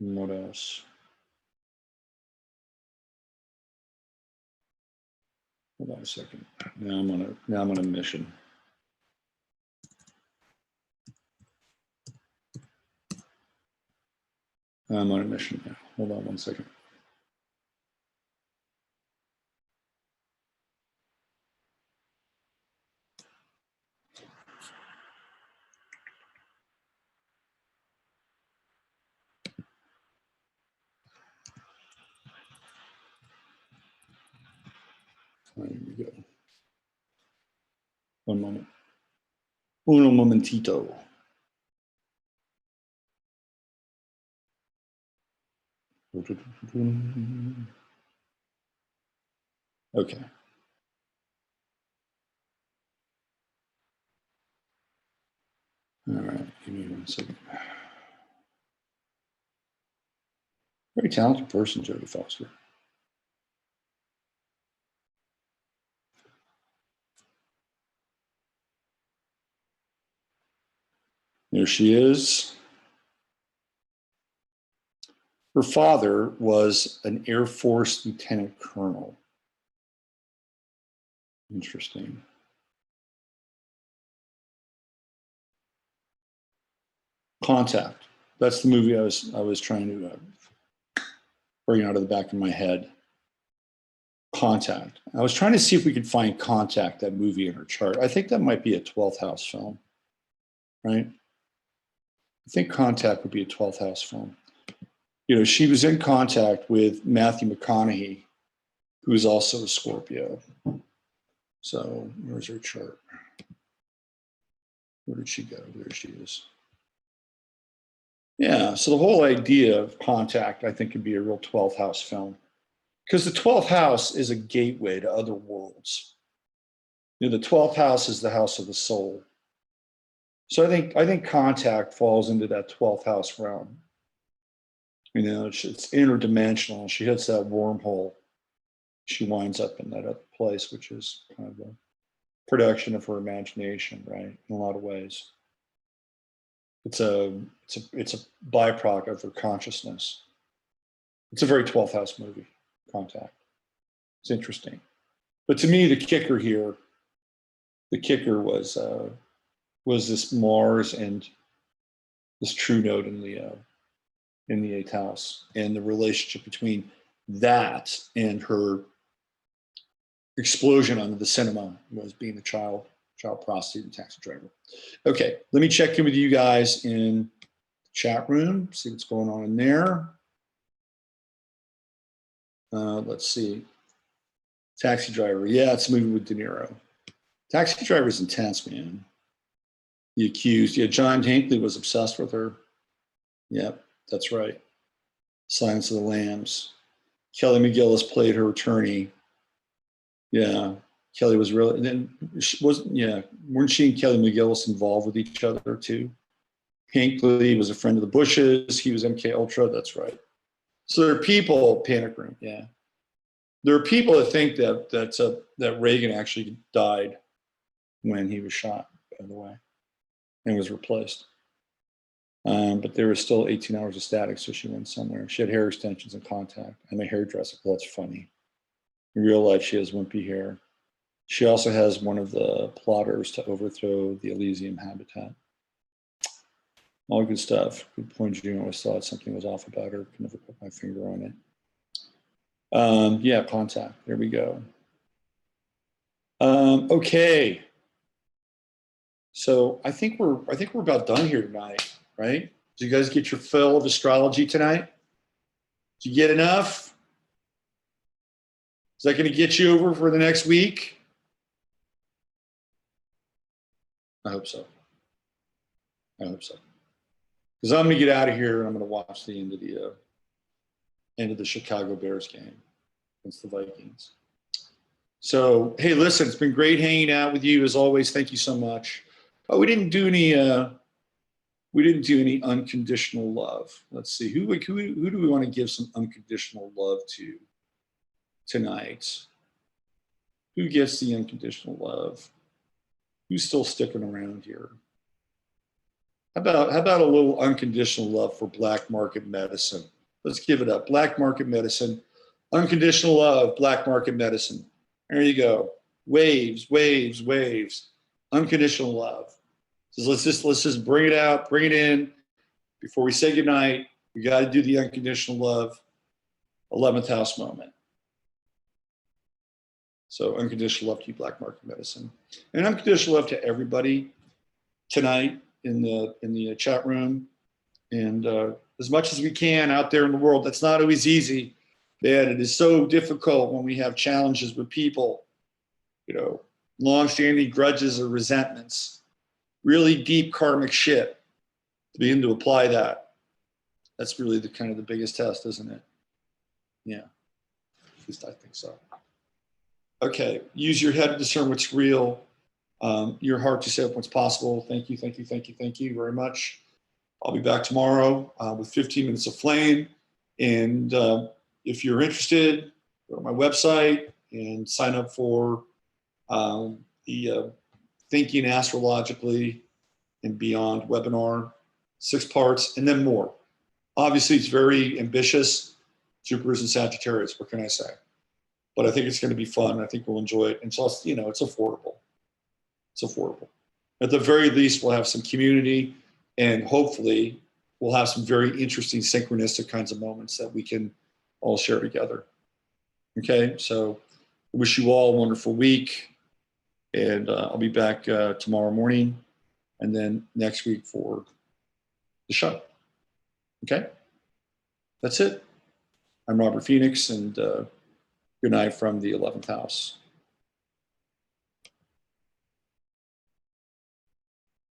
What else? Hold on a second. Now I'm on a mission. I'm on a mission now. Hold on one second. There we go. One moment. Uno momentito. Okay. All right, give me 1 second. Very talented person, Jodie Foster. There she is. Her father was an Air Force lieutenant colonel. Interesting. Contact. That's the movie I was trying to bring out of the back of my head. Contact. I was trying to see if we could find Contact, that movie in her chart. I think that might be a 12th house film, right? I think Contact would be a 12th house film. You know, she was in contact with Matthew McConaughey, who is also a Scorpio. So where's her chart? Where did she go? There she is. Yeah, so the whole idea of Contact, I think, could be a real 12th house film. Because the 12th house is a gateway to other worlds. You know, the 12th house is the house of the soul. So I think Contact falls into that 12th house realm. You know, it's interdimensional. She hits that wormhole. She winds up in that other place, which is kind of a production of her imagination, right? In a lot of ways. It's a byproduct of her consciousness. It's a very 12th house movie, Contact. It's interesting. But to me, the kicker here, was this Mars and this true node in the 8th house, and the relationship between that and her explosion onto the cinema was being a child prostitute and taxi driver. Okay, let me check in with you guys in the chat room, see what's going on in there. Let's see. Taxi Driver. Yeah, it's a movie with De Niro. Taxi Driver is intense, man. The Accused. Yeah, John Hinckley was obsessed with her. Yep, that's right. Silence of the Lambs. Kelly McGillis played her attorney. Yeah, Kelly was really, and then weren't she and Kelly McGillis involved with each other too? Hinckley was a friend of the Bushes. He was MK Ultra. That's right. So there are people, Panic Room. Yeah, there are people that think that Reagan actually died when he was shot, by the way, and was replaced. But there was still 18 hours of static, so she went somewhere. She had hair extensions and Contact. I'm a hairdresser. Well, that's funny. In real life, she has wimpy hair. She also has one of the plotters to overthrow the Elysium habitat. All good stuff. Good point, June. I always thought something was off about her. Could never put my finger on it. Yeah, contact. There we go. Okay. So I think we're about done here tonight, right? Did you guys get your fill of astrology tonight? Did you get enough? Is that going to get you over for the next week? I hope so. I hope so. Because I'm going to get out of here and I'm going to watch the end of the Chicago Bears game against the Vikings. So, hey, listen, it's been great hanging out with you as always. Thank you so much. Oh, we didn't do any unconditional love. Let's see, who do we want to give some unconditional love to tonight? Who gets the unconditional love? Who's still sticking around here? How about a little unconditional love for black market medicine? Let's give it up. Black market medicine, unconditional love, black market medicine. There you go. Waves, waves, waves. Unconditional love. So let's just bring it out, bring it in. Before we say goodnight, we got to do the unconditional love 11th house moment. So unconditional love to you, black market medicine. And unconditional love to everybody tonight in the chat room. And as much as we can out there in the world, that's not always easy. Man, it is so difficult when we have challenges with people, long-standing grudges or resentments, really deep karmic shit, to begin to apply that. That's really the kind of the biggest test, isn't it? Yeah, at least I think so. Okay, use your head to discern what's real, your heart to say what's possible. Thank you, thank you, thank you, thank you very much. I'll be back tomorrow with 15 minutes of flame. And if you're interested, go to my website and sign up for the Thinking Astrologically and Beyond webinar, 6 parts, and then more. Obviously, it's very ambitious. Jupiter's in Sagittarius, what can I say? But I think it's going to be fun. I think we'll enjoy it. And so, it's affordable. It's affordable. At the very least, we'll have some community, and hopefully we'll have some very interesting synchronistic kinds of moments that we can all share together. Okay, so I wish you all a wonderful week, and I'll be back tomorrow morning and then next week for the show. Okay, that's it. I'm Robert Phoenix, and good night from the 11th house.